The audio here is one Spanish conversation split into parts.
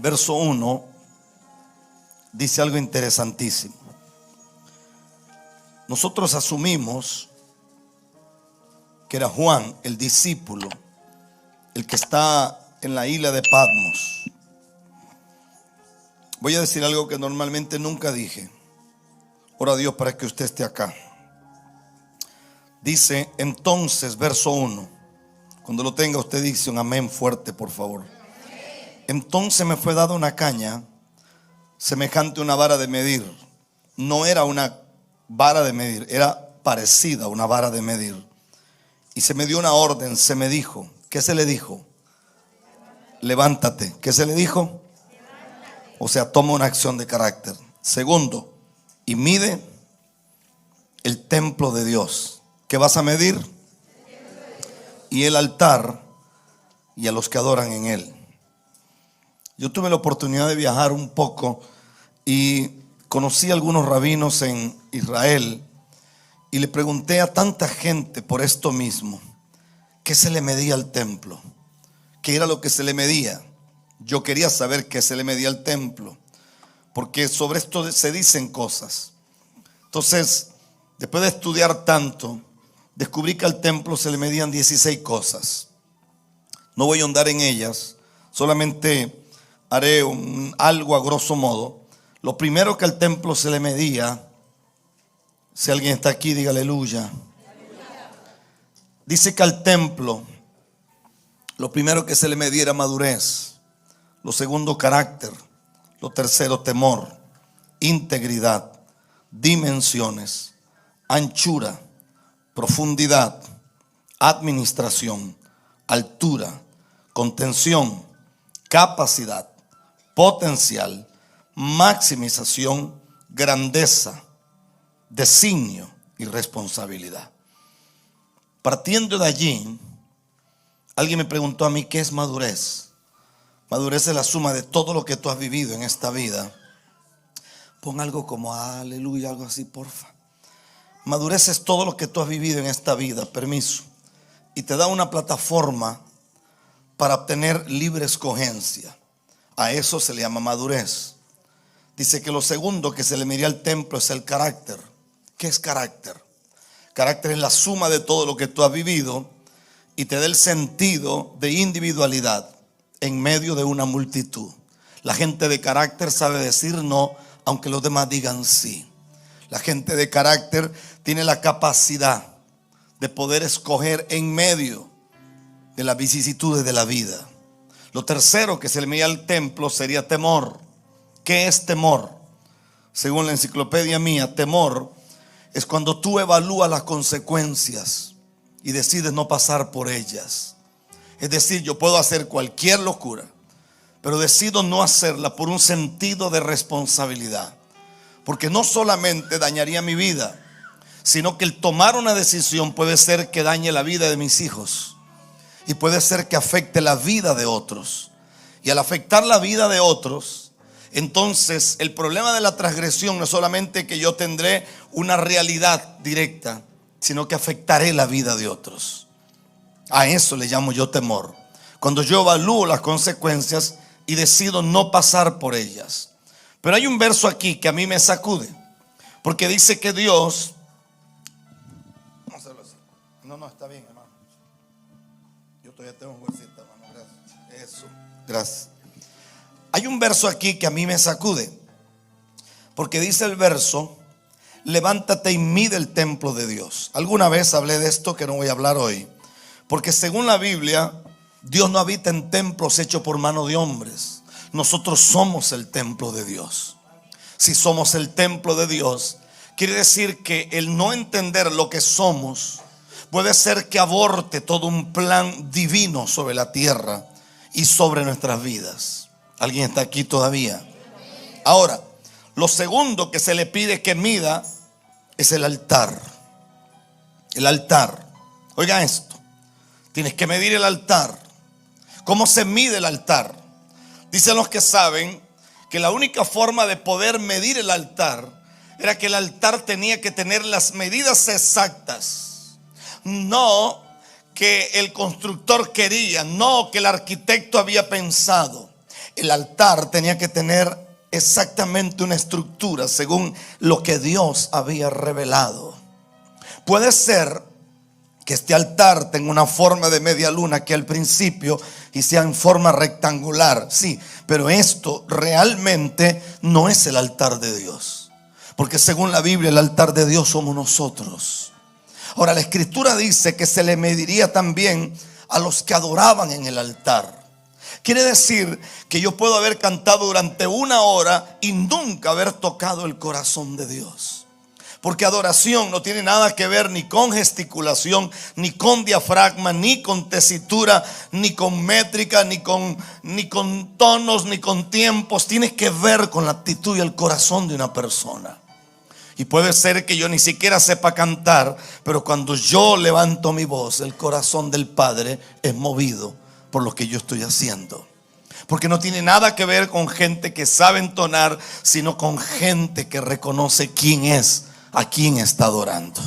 el verso 1 dice algo interesantísimo. Nosotros asumimos que era Juan, el discípulo, el que está en la isla de Patmos. Voy a decir algo que normalmente nunca dije. Ora a Dios para que usted esté acá. Dice entonces, verso 1. Cuando lo tenga usted dice un amén fuerte, por favor. Entonces me fue dada una caña semejante a una vara de medir. No era una vara de medir, era parecida a una vara de medir. Y se me dio una orden, se me dijo. ¿Qué se le dijo? Levántate. ¿Qué se le dijo? O sea, toma una acción de carácter. Segundo, y mide el templo de Dios. ¿Qué vas a medir? Y el altar y a los que adoran en él. Yo tuve la oportunidad de viajar un poco y conocí a algunos rabinos en Israel y le pregunté a tanta gente por esto mismo. ¿Qué se le medía al templo? ¿Qué era lo que se le medía? Yo quería saber qué se le medía al templo, porque sobre esto se dicen cosas. Entonces, después de estudiar tanto, descubrí que al templo se le medían 16 cosas. No voy a ahondar en ellas, solamente haré algo a grosso modo. Lo primero que al templo se le medía, si alguien está aquí, diga aleluya. Dice que al templo lo primero que se le medía era madurez, lo segundo carácter, lo tercero temor, integridad, dimensiones, anchura, profundidad, administración, altura, contención, capacidad, potencial, maximización, grandeza, designio y responsabilidad. Partiendo de allí, alguien me preguntó a mí, ¿qué es madurez? Madurez es la suma de todo lo que tú has vivido en esta vida. Pon algo como aleluya, algo así, porfa. Madurez es todo lo que tú has vivido en esta vida, permiso. Y te da una plataforma para obtener libre escogencia. A eso se le llama madurez. Dice que lo segundo que se le mira al templo es el carácter. ¿Qué es carácter? Carácter es la suma de todo lo que tú has vivido y te da el sentido de individualidad en medio de una multitud. La gente de carácter sabe decir no, aunque los demás digan sí. La gente de carácter tiene la capacidad de poder escoger en medio de las vicisitudes de la vida. Lo tercero que se le mira al templo sería temor. ¿Qué es temor? Según la enciclopedia mía, temor es cuando tú evalúas las consecuencias y decides no pasar por ellas. Es decir, yo puedo hacer cualquier locura, pero decido no hacerla por un sentido de responsabilidad. Porque no solamente dañaría mi vida, sino que el tomar una decisión puede ser que dañe la vida de mis hijos. Y puede ser que afecte la vida de otros. Y al afectar la vida de otros, entonces el problema de la transgresión no es solamente que yo tendré una realidad directa, sino que afectaré la vida de otros. A eso le llamo yo temor. Cuando yo evalúo las consecuencias y decido no pasar por ellas. Pero hay un verso aquí que a mí me sacude, porque dice que Dios... Vamos a hacerlo así. No, está bien, hermano. Yo todavía tengo un bolsito, hermano. Gracias. Eso, gracias. Hay un verso aquí que a mí me sacude, porque dice el verso: levántate y mide el templo de Dios. Alguna vez hablé de esto que no voy a hablar hoy, porque según la Biblia, Dios no habita en templos hechos por mano de hombres. Nosotros somos el templo de Dios. Si somos el templo de Dios, quiere decir que el no entender lo que somos puede ser que aborte todo un plan divino sobre la tierra y sobre nuestras vidas. ¿Alguien está aquí todavía? Ahora, lo segundo que se le pide que mida es el altar. El altar. Oiga esto. Tienes que medir el altar. ¿Cómo se mide el altar? Dicen los que saben que la única forma de poder medir el altar era que el altar tenía que tener las medidas exactas. No que el constructor quería, no que el arquitecto había pensado. El altar tenía que tener exactamente una estructura según lo que Dios había revelado. Puede ser que este altar tenga una forma de media luna que al principio y sea en forma rectangular, sí, pero esto realmente no es el altar de Dios, porque según la Biblia el altar de Dios somos nosotros. Ahora la escritura dice que se le mediría también a los que adoraban en el altar. Quiere decir que yo puedo haber cantado durante 1 hora y nunca haber tocado el corazón de Dios. Porque adoración no tiene nada que ver ni con gesticulación, ni con diafragma, ni con tesitura, ni con métrica, ni con tonos, ni con tiempos. Tiene que ver con la actitud y el corazón de una persona. Y puede ser que yo ni siquiera sepa cantar, pero cuando yo levanto mi voz, el corazón del Padre es movido por lo que yo estoy haciendo. Porque no tiene nada que ver con gente que sabe entonar, sino con gente que reconoce quién es, a quién está adorando.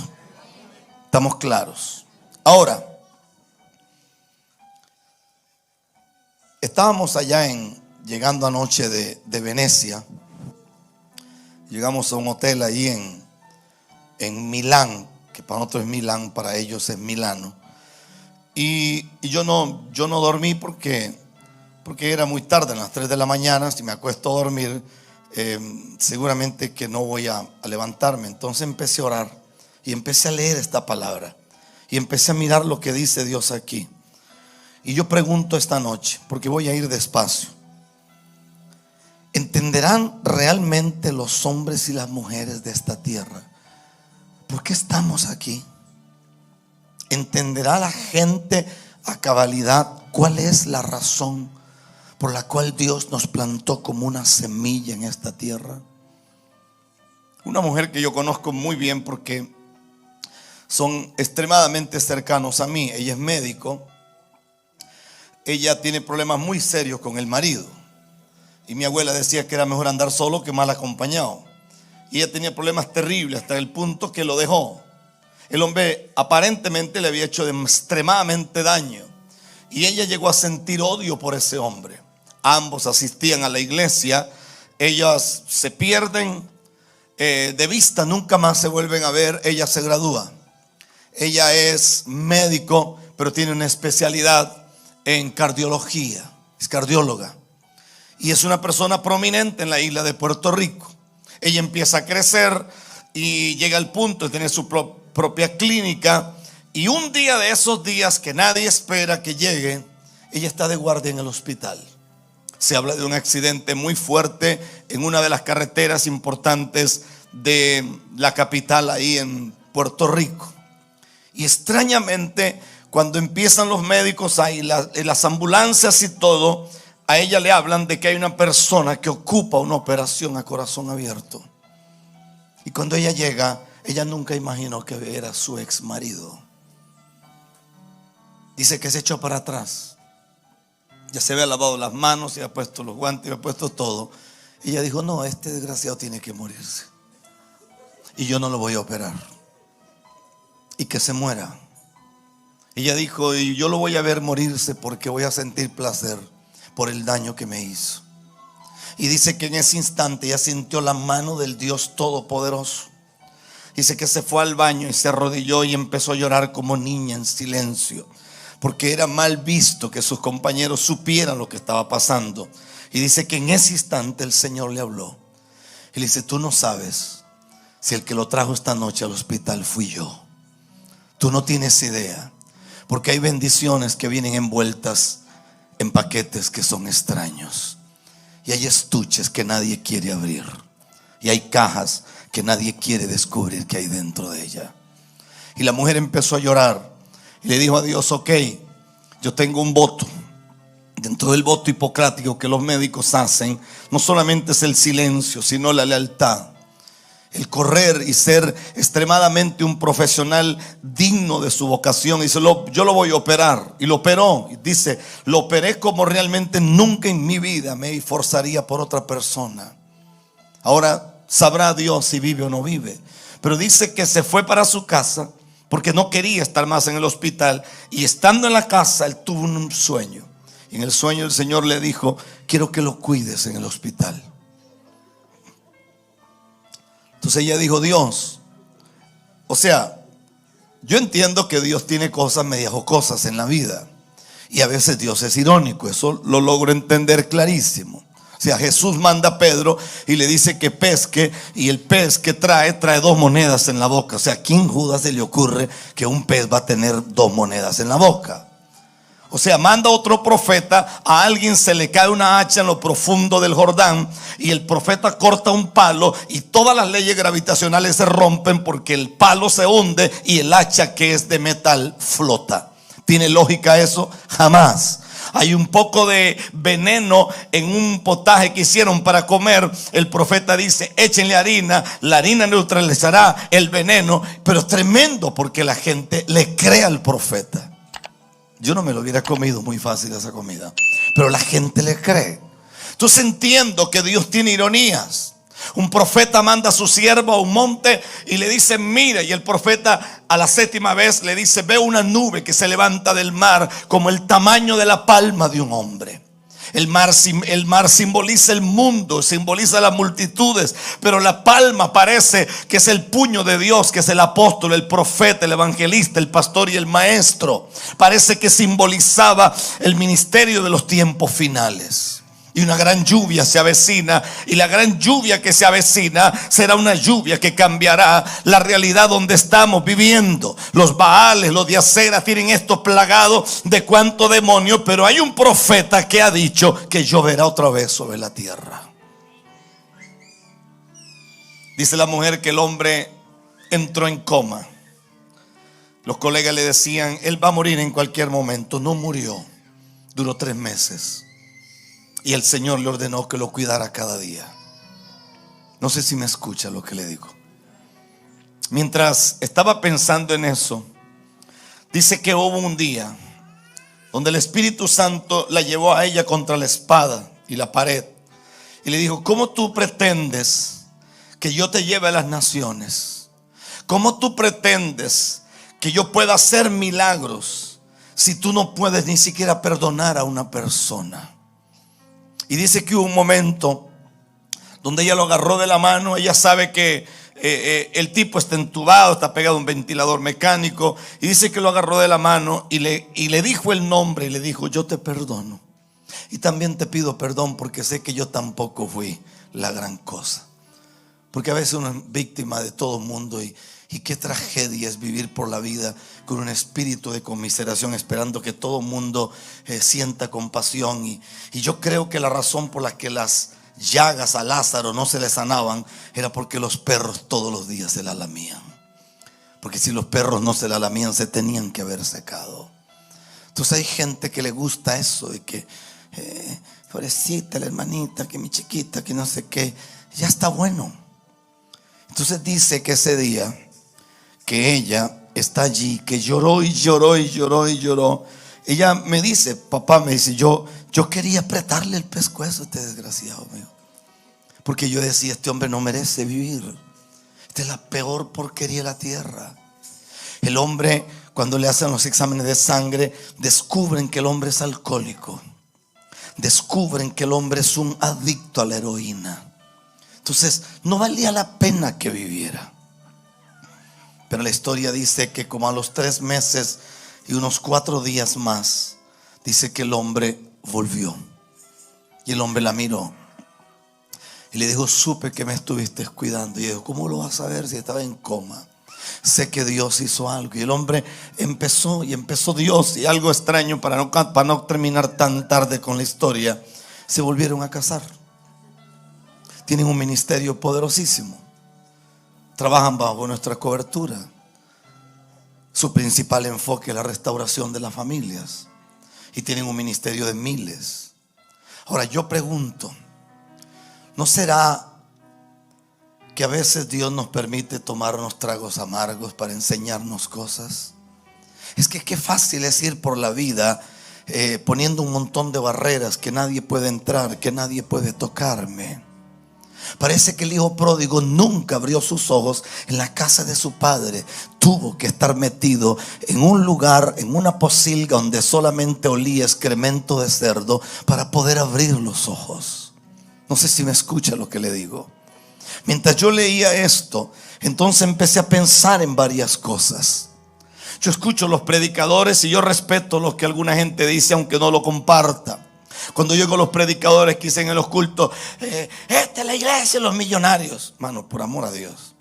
¿Estamos claros? Ahora, estábamos allá llegando anoche de Venecia. Llegamos a un hotel ahí en Milán, que para nosotros es Milán, para ellos es Milano. Y yo no dormí porque era muy tarde, a las 3 de la mañana. Si me acuesto a dormir, seguramente que no voy a levantarme. Entonces empecé a orar y empecé a leer esta palabra y empecé a mirar lo que dice Dios aquí. Y yo pregunto esta noche, porque voy a ir despacio: ¿entenderán realmente los hombres y las mujeres de esta tierra por qué estamos aquí? ¿Entenderá la gente a cabalidad cuál es la razón por la cual Dios nos plantó como una semilla en esta tierra? Una mujer que yo conozco muy bien porque son extremadamente cercanos a mí. Ella es médico. Ella tiene problemas muy serios con el marido. Y mi abuela decía que era mejor andar solo que mal acompañado. Y ella tenía problemas terribles hasta el punto que lo dejó. El hombre aparentemente le había hecho extremadamente daño. Y ella llegó a sentir odio por ese hombre. Ambos asistían a la iglesia. Ellas se pierden de vista, nunca más se vuelven a ver. Ella se gradúa. Ella es médico, pero tiene una especialidad en cardiología. Es cardióloga. Y es una persona prominente en la isla de Puerto Rico. Ella empieza a crecer y llega al punto de tener su propia clínica. Y un día de esos días que nadie espera que llegue, ella está de guardia en el hospital. Se habla de un accidente muy fuerte en una de las carreteras importantes de la capital ahí en Puerto Rico. Y extrañamente, cuando empiezan los médicos ahí, las ambulancias y todo, a ella le hablan de que hay una persona que ocupa una operación a corazón abierto. Y cuando ella llega, ella nunca imaginó que era su ex marido. Dice que se echó para atrás. Ya se había lavado las manos, se había puesto los guantes, se había puesto todo. Y ella dijo: no, este desgraciado tiene que morirse. Y yo no lo voy a operar. Y que se muera. Ella dijo: y yo lo voy a ver morirse porque voy a sentir placer por el daño que me hizo. Y dice que en ese instante ella sintió la mano del Dios Todopoderoso. Dice que se fue al baño y se arrodilló y empezó a llorar como niña en silencio, porque era mal visto que sus compañeros supieran lo que estaba pasando. Y dice que en ese instante el Señor le habló y le dice: tú no sabes si el que lo trajo esta noche al hospital fui yo. Tú no tienes idea, porque hay bendiciones que vienen envueltas en paquetes que son extraños. Y hay estuches que nadie quiere abrir. Y hay cajas que nadie quiere descubrir que hay dentro de ella. Y la mujer empezó a llorar y le dijo a Dios: ok, yo tengo un voto. Dentro del voto hipocrático que los médicos hacen, no solamente es el silencio, sino la lealtad, el correr y ser extremadamente un profesional digno de su vocación. Dice: yo lo voy a operar. Y lo operó. Y dice: lo operé como realmente nunca en mi vida me esforzaría por otra persona. Ahora sabrá Dios si vive o no vive. Pero dice que se fue para su casa porque no quería estar más en el hospital. Y estando en la casa, él tuvo un sueño. Y en el sueño el Señor le dijo: quiero que lo cuides en el hospital. Entonces ella dijo: Dios, o sea, yo entiendo que Dios tiene cosas medias jocosas en la vida, y a veces Dios es irónico. Eso lo logro entender clarísimo. O sea, Jesús manda a Pedro y le dice que pesque, y el pez que trae 2 monedas en la boca. O sea, ¿a quién Judas se le ocurre que un pez va a tener 2 monedas en la boca? O sea, manda otro profeta, a alguien se le cae una hacha en lo profundo del Jordán, y el profeta corta un palo y todas las leyes gravitacionales se rompen porque el palo se hunde y el hacha, que es de metal, flota. ¿Tiene lógica eso? Jamás. Hay un poco de veneno en un potaje que hicieron para comer. El profeta dice: échenle harina, la harina neutralizará el veneno. Pero es tremendo porque la gente le cree al profeta. Yo no me lo hubiera comido muy fácil esa comida, pero la gente le cree. Entonces entiendo que Dios tiene ironías. Un profeta manda a su siervo a un monte y le dice: mira, y el profeta a la 7ª vez le dice: veo una nube que se levanta del mar como el tamaño de la palma de un hombre. El mar simboliza el mundo, simboliza las multitudes, pero la palma parece que es el puño de Dios, que es el apóstol, el profeta, el evangelista, el pastor y el maestro. Parece que simbolizaba el ministerio de los tiempos finales. Y una gran lluvia se avecina, y la gran lluvia que se avecina será una lluvia que cambiará la realidad donde estamos viviendo. Los Baales, los de Acera tienen esto plagado de cuánto demonio, pero hay un profeta que ha dicho que lloverá otra vez sobre la tierra. Dice la mujer que el hombre entró en coma. Los colegas le decían: él va a morir en cualquier momento. No murió, duró 3 meses. Y el Señor le ordenó que lo cuidara cada día. No sé si me escucha lo que le digo. Mientras estaba pensando en eso, dice que hubo un día donde el Espíritu Santo la llevó a ella contra la espada y la pared, y le dijo: ¿cómo tú pretendes que yo te lleve a las naciones? ¿Cómo tú pretendes que yo pueda hacer milagros si tú no puedes ni siquiera perdonar a una persona? Y dice que hubo un momento donde ella lo agarró de la mano. Ella sabe que el tipo está entubado, está pegado a un ventilador mecánico, y dice que lo agarró de la mano y le dijo el nombre, y le dijo: yo te perdono, y también te pido perdón porque sé que yo tampoco fui la gran cosa. Porque a veces uno es víctima de todo el mundo, y qué tragedia es vivir por la vida con un espíritu de conmiseración, esperando que todo el mundo sienta compasión. Y yo creo que la razón por la que las llagas a Lázaro no se le sanaban era porque los perros todos los días se la lamían. Porque si los perros no se la lamían, se tenían que haber secado. Entonces hay gente que le gusta eso, de que pobrecita la hermanita, que mi chiquita, que no sé qué. Ya está bueno. Entonces dice que ese día que ella está allí, que lloró y lloró y lloró y lloró, ella me dice: papá, me dice, yo quería apretarle el pescuezo a este desgraciado mío, porque yo decía: este hombre no merece vivir. Esta es la peor porquería de la tierra. El hombre, cuando le hacen los exámenes de sangre, descubren que el hombre es alcohólico, descubren que el hombre es un adicto a la heroína. Entonces no valía la pena que viviera. Pero la historia dice que como a los 3 meses y unos 4 días más, dice que el hombre volvió. Y el hombre la miró y le dijo: supe que me estuviste cuidando. Y dijo: ¿cómo lo vas a ver si estaba en coma? Sé que Dios hizo algo. Y el hombre empezó Dios, y algo extraño, para no terminar tan tarde con la historia, se volvieron a casar. Tienen un ministerio poderosísimo. Trabajan bajo nuestra cobertura. Su principal enfoque es la restauración de las familias, y tienen un ministerio de miles. Ahora yo pregunto: ¿no será que a veces Dios nos permite tomar unos tragos amargos para enseñarnos cosas? Es que qué fácil es ir por la vida poniendo un montón de barreras, que nadie puede entrar, que nadie puede tocarme. Parece que el hijo pródigo nunca abrió sus ojos en la casa de su padre. Tuvo que estar metido en un lugar, en una posilga donde solamente olía excremento de cerdo para poder abrir los ojos. No sé si me escucha lo que le digo. Mientras yo leía esto, entonces empecé a pensar en varias cosas. Yo escucho los predicadores y yo respeto lo que alguna gente dice, aunque no lo comparta. Cuando yo oigo los predicadores que dicen en los cultos, esta es la iglesia de los millonarios. Mano, por amor a Dios.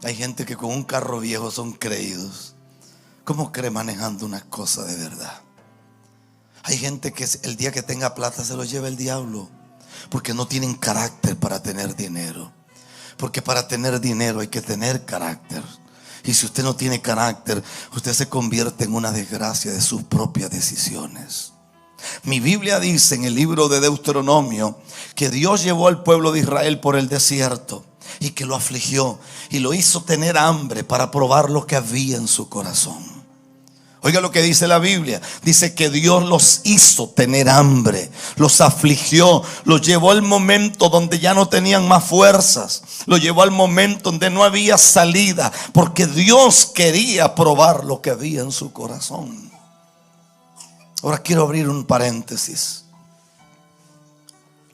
Hay gente que con un carro viejo son creídos. ¿Cómo cree manejando una cosa de verdad? Hay gente que el día que tenga plata se lo lleva el diablo, porque no tienen carácter para tener dinero. Porque para tener dinero hay que tener carácter. Y si usted no tiene carácter, usted se convierte en una desgracia de sus propias decisiones. Mi Biblia dice en el libro de Deuteronomio que Dios llevó al pueblo de Israel por el desierto y que lo afligió y lo hizo tener hambre para probar lo que había en su corazón. Oiga lo que dice la Biblia. Dice que Dios los hizo tener hambre, los afligió, los llevó al momento donde ya no tenían más fuerzas, los llevó al momento donde no había salida, porque Dios quería probar lo que había en su corazón. Ahora quiero abrir un paréntesis.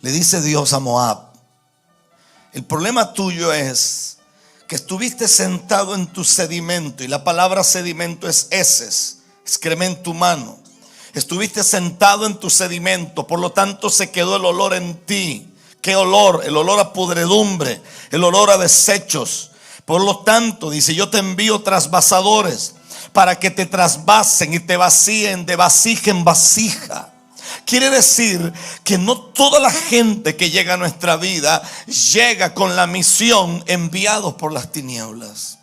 Le dice Dios a Moab: el problema tuyo es que estuviste sentado en tu sedimento, y la palabra sedimento es heces, excremento humano. Estuviste sentado en tu sedimento, por lo tanto se quedó el olor en ti. ¿Qué olor? El olor a pudredumbre, el olor a desechos. Por lo tanto, dice, yo te envío trasvasadores para que te trasvasen y te vacíen de vasija en vasija. Quiere decir que no toda la gente que llega a nuestra vida llega con la misión enviados por las tinieblas.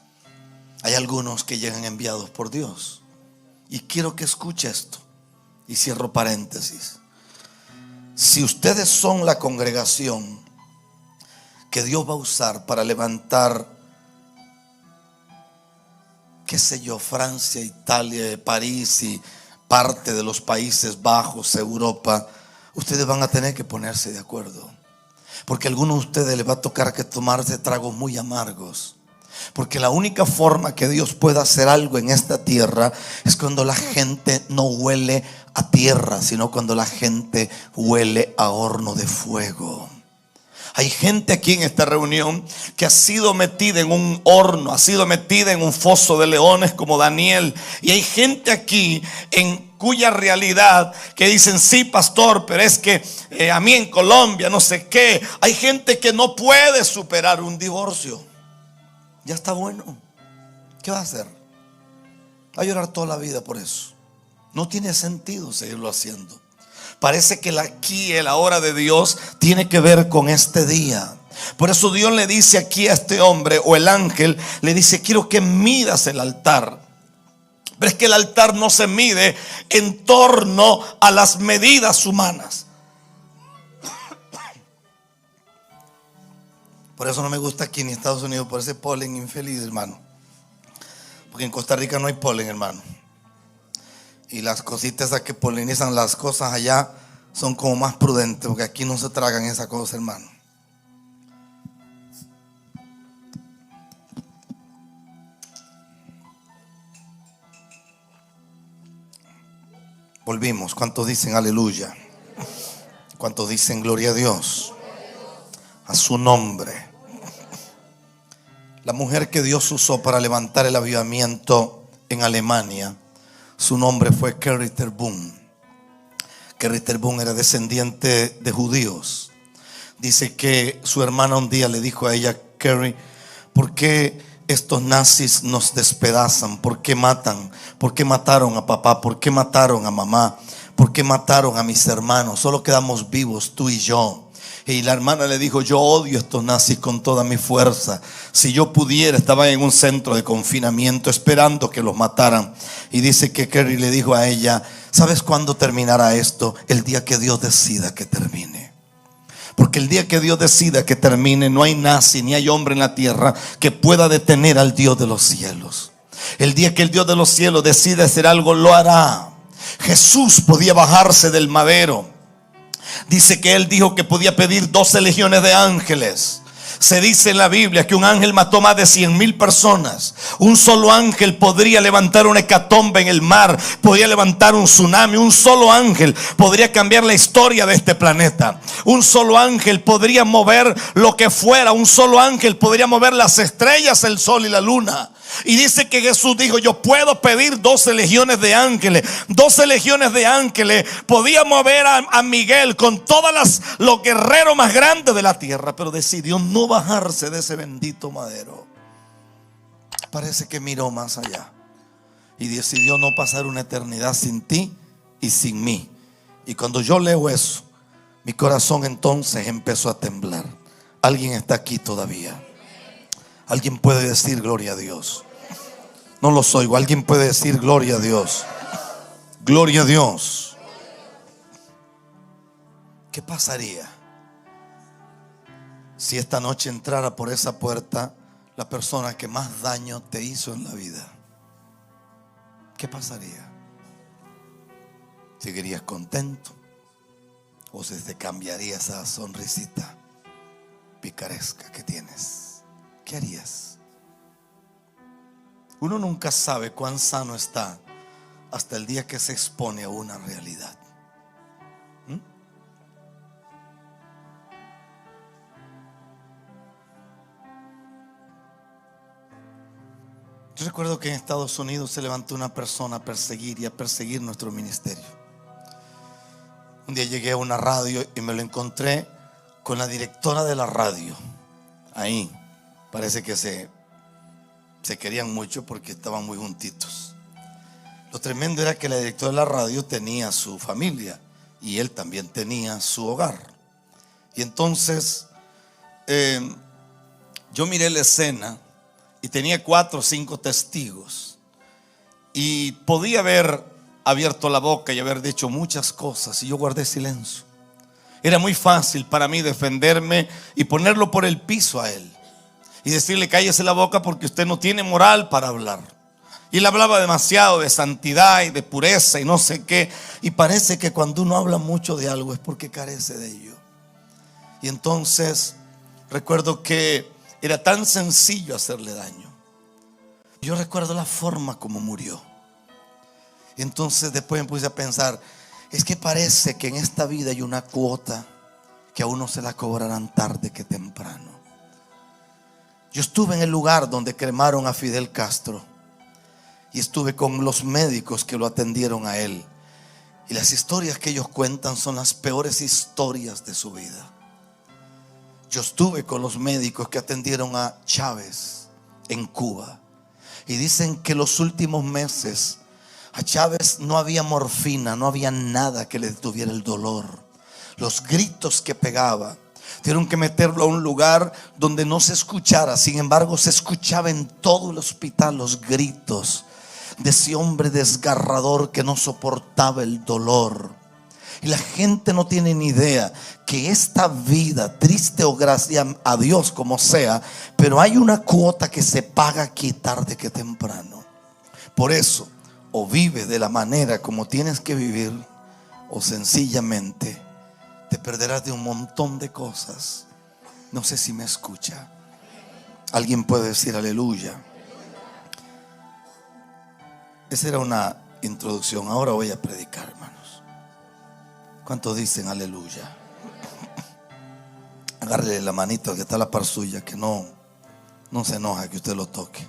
Hay algunos que llegan enviados por Dios. Y quiero que escuche esto. Y cierro paréntesis. Si ustedes son la congregación que Dios va a usar para levantar, qué sé yo, Francia, Italia, París y parte de los Países Bajos, Europa, ustedes van a tener que ponerse de acuerdo. Porque a algunos de ustedes les va a tocar que tomarse tragos muy amargos. Porque la única forma que Dios pueda hacer algo en esta tierra es cuando la gente no huele a tierra, sino cuando la gente huele a horno de fuego. Hay gente aquí en esta reunión que ha sido metida en un horno, ha sido metida en un foso de leones como Daniel. Y hay gente aquí en cuya realidad que dicen: sí, pastor, pero es que a mí en Colombia no sé qué. Hay gente que no puede superar un divorcio. Ya está bueno. ¿Qué va a hacer? Va a llorar toda la vida por eso. No tiene sentido seguirlo haciendo. Parece que el aquí, el ahora de Dios tiene que ver con este día. Por eso Dios le dice aquí a este hombre, o el ángel le dice: quiero que midas el altar. Pero es que el altar no se mide en torno a las medidas humanas. Por eso no me gusta aquí en Estados Unidos, por ese polen infeliz, hermano. Porque en Costa Rica no hay polen, hermano. Y las cositas esas que polinizan las cosas allá son como más prudentes, porque aquí no se tragan esa cosa, hermano. Volvimos. ¿Cuántos dicen aleluya? ¿Cuántos dicen gloria a Dios? A su nombre. La mujer que Dios usó para levantar el avivamiento en Alemania, su nombre fue Corrie ten Boom. Corrie ten Boom era descendiente de judíos. Dice que su hermana un día le dijo a ella: Corrie, ¿por qué estos nazis nos despedazan? ¿Por qué matan? ¿Por qué mataron a papá? ¿Por qué mataron a mamá? ¿Por qué mataron a mis hermanos? Solo quedamos vivos tú y yo. Y la hermana le dijo: yo odio a estos nazis con toda mi fuerza. Si yo pudiera, estaba en un centro de confinamiento esperando que los mataran. Y dice que Corrie le dijo a ella: ¿sabes cuándo terminará esto? El día que Dios decida que termine. Porque el día que Dios decida que termine, no hay nazi ni hay hombre en la tierra que pueda detener al Dios de los cielos. El día que el Dios de los cielos decida hacer algo, lo hará. Jesús podía bajarse del madero, dice que él dijo que podía pedir 12 legiones de ángeles. Se dice en la Biblia que un ángel mató más de 100,000 personas. Un solo ángel podría levantar una hecatombe en el mar, podría levantar un tsunami. Un solo ángel podría cambiar la historia de este planeta. Un solo ángel podría mover lo que fuera. Un solo ángel podría mover las estrellas, el sol y la luna. Y dice que Jesús dijo: yo puedo pedir 12 legiones de ángeles. 12 legiones de ángeles podía mover a Miguel con todas los guerreros más grandes de la tierra. Pero decidió no bajarse de ese bendito madero. Parece que miró más allá y decidió no pasar una eternidad sin ti y sin mí. Y cuando yo leo eso, mi corazón entonces empezó a temblar. Alguien está aquí todavía. Alguien puede decir gloria a Dios. No los oigo. Alguien puede decir gloria a Dios. Gloria a Dios. ¿Qué pasaría si esta noche entrara por esa puerta la persona que más daño te hizo en la vida? ¿Qué pasaría? ¿Seguirías contento? ¿O se te cambiaría esa sonrisita picaresca que tienes? ¿Qué harías? Uno nunca sabe cuán sano está hasta el día que se expone a una realidad. Yo recuerdo que en Estados Unidos se levantó una persona a perseguir y a perseguir nuestro ministerio. Un día llegué a una radio y me lo encontré con la directora de la radio. Ahí parece que se querían mucho porque estaban muy juntitos. Lo tremendo era que la directora de la radio tenía su familia y él también tenía su hogar. Y entonces yo miré la escena y tenía 4 o 5 testigos y podía haber abierto la boca y haber dicho muchas cosas, y yo guardé silencio. Era muy fácil para mí defenderme y ponerlo por el piso a él y decirle: cállese la boca porque usted no tiene moral para hablar. Y él hablaba demasiado de santidad y de pureza y no sé qué. Y parece que cuando uno habla mucho de algo es porque carece de ello. Y entonces recuerdo que era tan sencillo hacerle daño. Yo recuerdo la forma como murió. Y entonces después me puse a pensar: es que parece que en esta vida hay una cuota que a uno se la cobrarán tarde que temprano. Yo estuve en el lugar donde cremaron a Fidel Castro y estuve con los médicos que lo atendieron a él. Y las historias que ellos cuentan son las peores historias de su vida. Yo estuve con los médicos que atendieron a Chávez en Cuba y dicen que los últimos meses a Chávez no había morfina, no había nada que le detuviera el dolor. Los gritos que pegaba, tuvieron que meterlo a un lugar donde no se escuchara. Sin embargo, se escuchaba en todo el hospital los gritos de ese hombre desgarrador que no soportaba el dolor. Y la gente no tiene ni idea que esta vida, triste o gracias a Dios como sea, pero hay una cuota que se paga aquí tarde que temprano. Por eso, o vive de la manera como tienes que vivir, o sencillamente te perderás de un montón de cosas. No sé si me escucha. Alguien puede decir aleluya. Esa era una introducción. Ahora voy a predicar, hermanos. ¿Cuántos dicen aleluya? Agárrele la manito que está a la par suya, que no se enoja que usted lo toque.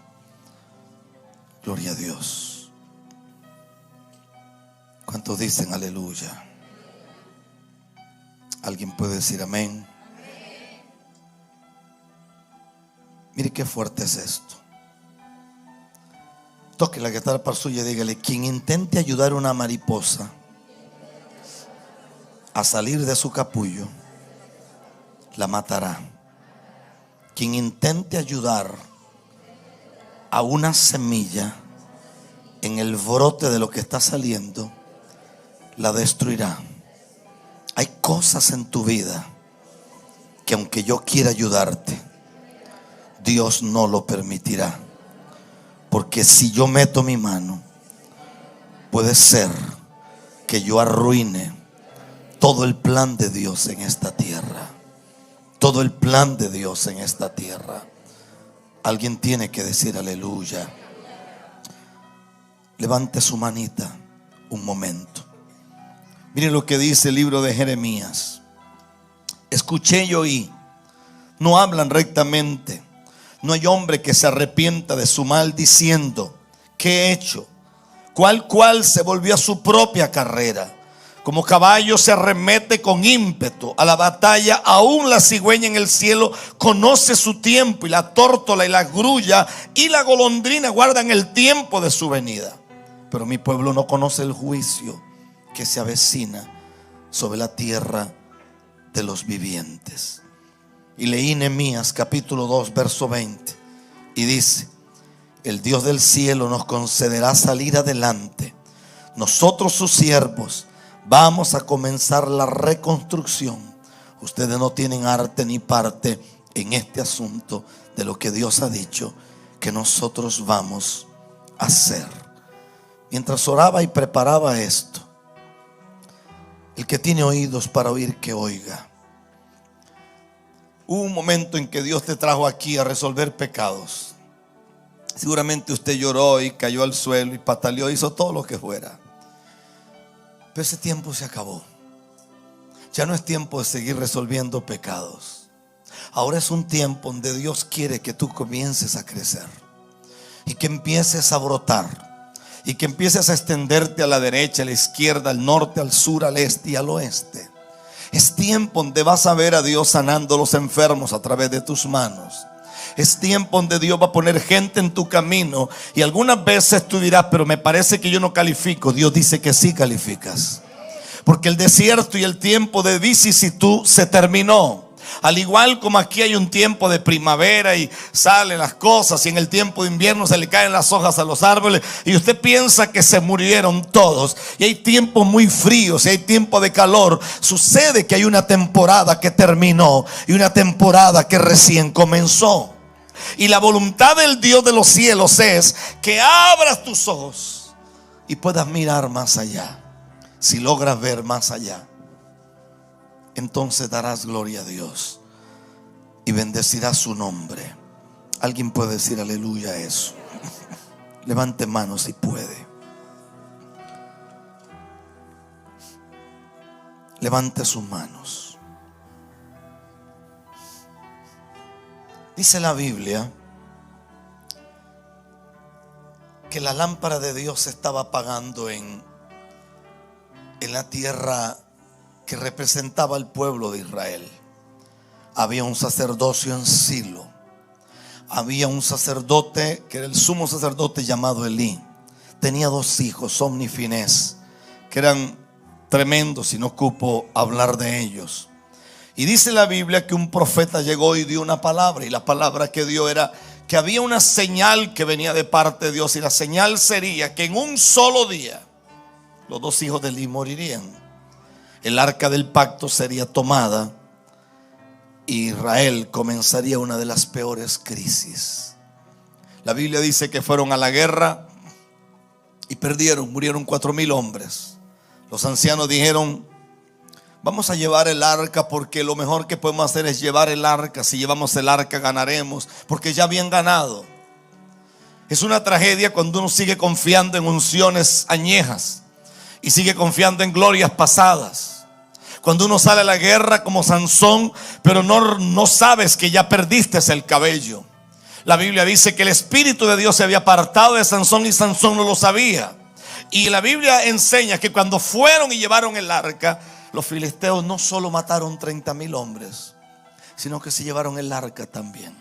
Gloria a Dios. ¿Cuántos dicen aleluya? ¿Alguien puede decir amén? Mire qué fuerte es esto. Toque la que está a la par suya y dígale: quien intente ayudar a una mariposa a salir de su capullo, la matará. Quien intente ayudar a una semilla en el brote de lo que está saliendo, la destruirá. Hay cosas en tu vida que aunque yo quiera ayudarte, Dios no lo permitirá. Porque si yo meto mi mano, puede ser que yo arruine todo el plan de Dios en esta tierra. Todo el plan de Dios en esta tierra. Alguien tiene que decir aleluya. Levante su manita un momento. Miren lo que dice el libro de Jeremías. Escuché y oí, no hablan rectamente. No hay hombre que se arrepienta de su mal diciendo: ¿qué he hecho? Cuál se volvió a su propia carrera. Como caballo se arremete con ímpetu a la batalla, aún la cigüeña en el cielo conoce su tiempo, y la tórtola y la grulla y la golondrina guardan el tiempo de su venida. Pero mi pueblo no conoce el juicio que se avecina sobre la tierra de los vivientes. Y leí Nehemías capítulo 2 verso 20 y dice: el Dios del cielo nos concederá salir adelante. Nosotros, sus siervos, vamos a comenzar la reconstrucción. Ustedes no tienen arte ni parte en este asunto de lo que Dios ha dicho que nosotros vamos a hacer. Mientras oraba y preparaba esto, el que tiene oídos para oír, que oiga. Hubo un momento en que Dios te trajo aquí a resolver pecados. Seguramente usted lloró y cayó al suelo y pataleó, hizo todo lo que fuera. Pero ese tiempo se acabó. Ya no es tiempo de seguir resolviendo pecados. Ahora es un tiempo donde Dios quiere que tú comiences a crecer y que empieces a brotar y que empieces a extenderte a la derecha, a la izquierda, al norte, al sur, al este y al oeste. Es tiempo donde vas a ver a Dios sanando a los enfermos a través de tus manos. Es tiempo donde Dios va a poner gente en tu camino. Y algunas veces tú dirás: pero me parece que yo no califico. Dios dice que sí calificas, porque el desierto y el tiempo de vicisitud se terminó. Al igual como aquí hay un tiempo de primavera y salen las cosas, y en el tiempo de invierno se le caen las hojas a los árboles y usted piensa que se murieron todos, y hay tiempos muy fríos y hay tiempo de calor. Sucede que hay una temporada que terminó y una temporada que recién comenzó. Y la voluntad del Dios de los cielos es que abras tus ojos y puedas mirar más allá. Si logras ver más allá, entonces darás gloria a Dios y bendecirás su nombre. Alguien puede decir aleluya a eso. Levante manos si puede. Levante sus manos. Dice la Biblia que la lámpara de Dios se estaba apagando en la tierra que representaba al pueblo de Israel. Había un sacerdocio en Silo. Había un sacerdote que era el sumo sacerdote llamado Elí. Tenía dos hijos, Ofni y Finés, que eran tremendos y no ocupo hablar de ellos. Y dice la Biblia que un profeta llegó y dio una palabra, y la palabra que dio era que había una señal que venía de parte de Dios, y la señal sería que en un solo día los dos hijos de Elí morirían. El arca del pacto sería tomada y Israel comenzaría una de las peores crisis. La Biblia dice que fueron a la guerra y murieron 4,000 hombres. Los ancianos dijeron: vamos a llevar el arca, porque lo mejor que podemos hacer es llevar el arca. Si llevamos el arca ganaremos, porque ya habían ganado. Es una tragedia cuando uno sigue confiando en unciones añejas y sigue confiando en glorias pasadas. Cuando uno sale a la guerra como Sansón, pero no sabes que ya perdiste el cabello. La Biblia dice que el Espíritu de Dios se había apartado de Sansón y Sansón no lo sabía. Y la Biblia enseña que cuando fueron y llevaron el arca, los filisteos no solo mataron 30,000 hombres, sino que se llevaron el arca también.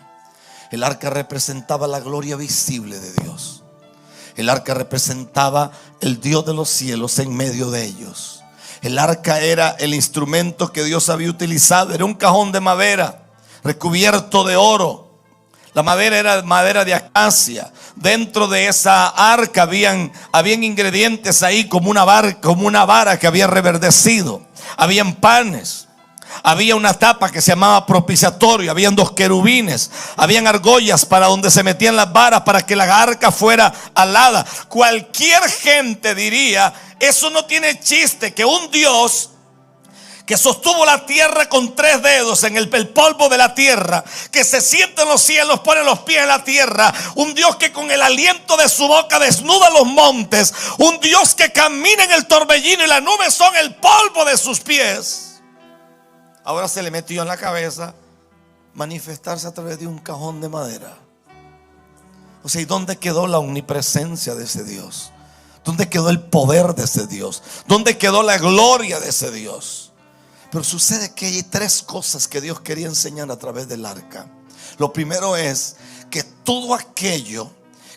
El arca representaba la gloria visible de Dios. El arca representaba el Dios de los cielos en medio de ellos. El arca era el instrumento que Dios había utilizado. Era un cajón de madera recubierto de oro. La madera era madera de acacia. Dentro de esa arca habían ingredientes ahí como una vara que había reverdecido. Habían panes. Había una tapa que se llamaba propiciatorio. Habían 2 querubines. Habían argollas para donde se metían las varas para que la arca fuera alada. Cualquier gente diría: eso no tiene chiste, que un Dios que sostuvo la tierra con 3 dedos en el polvo de la tierra, que se sienta en los cielos, pone los pies en la tierra, un Dios que con el aliento de su boca desnuda los montes, un Dios que camina en el torbellino y las nubes son el polvo de sus pies. Ahora se le metió en la cabeza manifestarse a través de un cajón de madera. O sea, ¿y dónde quedó la omnipresencia de ese Dios? ¿Dónde quedó el poder de ese Dios? ¿Dónde quedó la gloria de ese Dios? Pero sucede que hay 3 cosas que Dios quería enseñar a través del arca. Lo primero es que todo aquello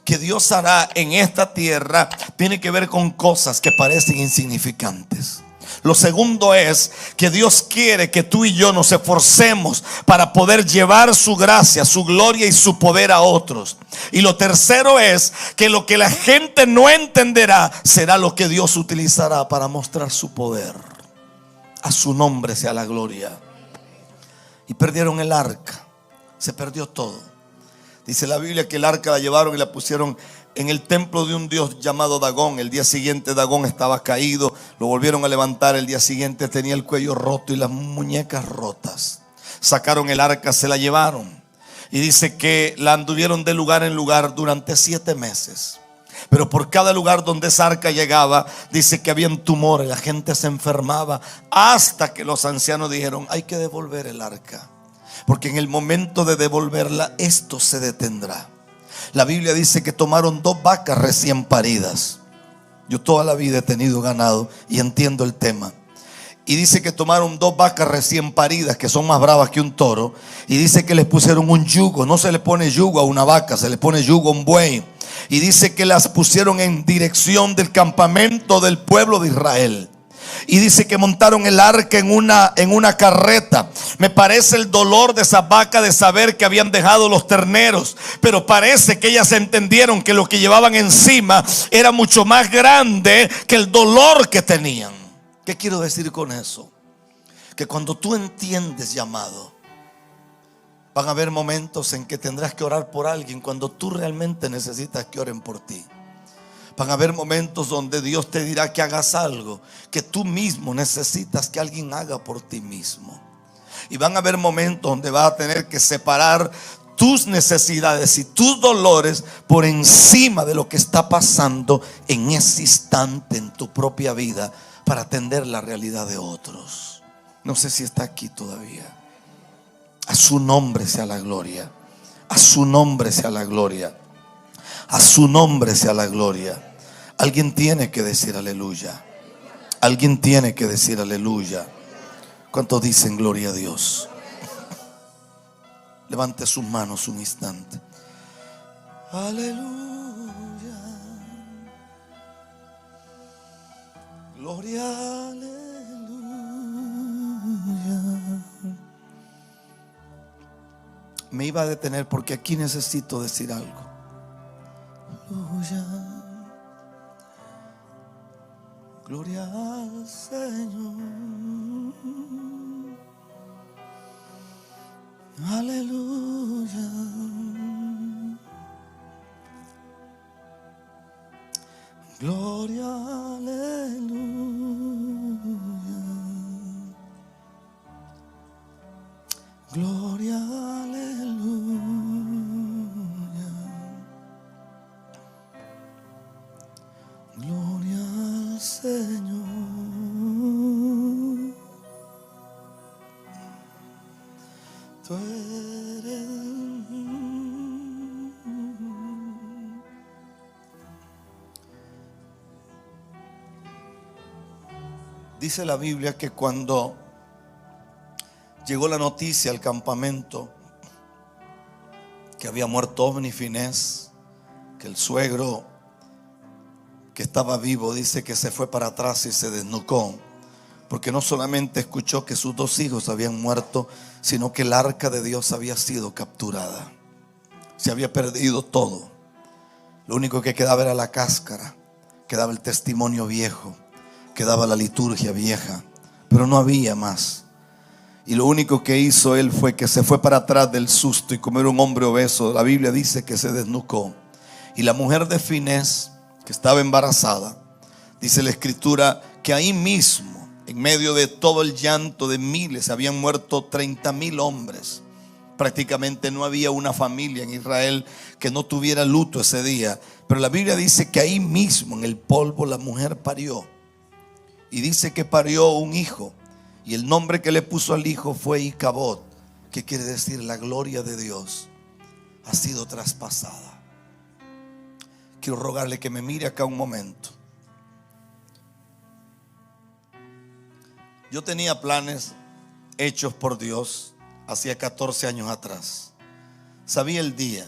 que Dios hará en esta tierra tiene que ver con cosas que parecen insignificantes. Lo segundo es que Dios quiere que tú y yo nos esforcemos para poder llevar su gracia, su gloria y su poder a otros. Y lo tercero es que lo que la gente no entenderá será lo que Dios utilizará para mostrar su poder. A su nombre sea la gloria. Y perdieron el arca. Se perdió todo. Dice la Biblia que el arca la llevaron y la pusieron en el templo de un dios llamado Dagón. El día siguiente Dagón estaba caído. Lo volvieron a levantar. El día siguiente tenía el cuello roto y las muñecas rotas. Sacaron el arca, se la llevaron. Y dice que la anduvieron de lugar en lugar durante 7 meses. Pero por cada lugar donde esa arca llegaba, dice que habían tumores, la gente se enfermaba, hasta que los ancianos dijeron: hay que devolver el arca, porque en el momento de devolverla esto se detendrá. La Biblia dice que tomaron 2 vacas recién paridas. Yo toda la vida he tenido ganado y entiendo el tema. Y dice que tomaron 2 vacas recién paridas, que son más bravas que un toro, y dice que les pusieron un yugo. No se le pone yugo a una vaca, se le pone yugo a un buey. Y dice que las pusieron en dirección del campamento del pueblo de Israel. Y dice que montaron el arca en una carreta. Me parece el dolor de esa vaca de saber que habían dejado los terneros, pero parece que ellas entendieron que lo que llevaban encima era mucho más grande que el dolor que tenían. ¿Qué quiero decir con eso? Que cuando tú entiendes llamado, van a haber momentos en que tendrás que orar por alguien cuando tú realmente necesitas que oren por ti. Van a haber momentos donde Dios te dirá que hagas algo que tú mismo necesitas que alguien haga por ti mismo. Y van a haber momentos donde vas a tener que separar tus necesidades y tus dolores por encima de lo que está pasando en ese instante en tu propia vida, para atender la realidad de otros. No sé si está aquí todavía. A su nombre sea la gloria. A su nombre sea la gloria. A su nombre sea la gloria. Alguien tiene que decir aleluya. Alguien tiene que decir aleluya. ¿Cuántos dicen gloria a Dios? Levante sus manos un instante. Aleluya. Gloria, aleluya. Me iba a detener porque aquí necesito decir algo. Aleluya. Gloria al Señor. Aleluya. Gloria, aleluya. Gloria, aleluya. Gloria al Señor. Tú eres. Dice la Biblia que cuando llegó la noticia al campamento que había muerto Ofni y Finés, que el suegro que estaba vivo, dice que se fue para atrás y se desnucó, porque no solamente escuchó que sus 2 hijos habían muerto, sino que el arca de Dios había sido capturada. Se había perdido todo. Lo único que quedaba era la cáscara, quedaba el testimonio viejo, quedaba la liturgia vieja, pero no había más. Y lo único que hizo él fue que se fue para atrás del susto, y como era un hombre obeso, la Biblia dice que se desnucó. Y la mujer de Finés, que estaba embarazada, dice la escritura que ahí mismo En medio de todo el llanto de miles, habían muerto 30,000 hombres. Prácticamente no había una familia en Israel que no tuviera luto ese día. Pero la Biblia dice que ahí mismo, en el polvo, la mujer parió. Y dice que parió un hijo. Y el nombre que le puso al hijo fue Icabod, que quiere decir la gloria de Dios ha sido traspasada. Quiero rogarle que me mire acá un momento. Yo tenía planes hechos por Dios hacía 14 años atrás. Sabía el día,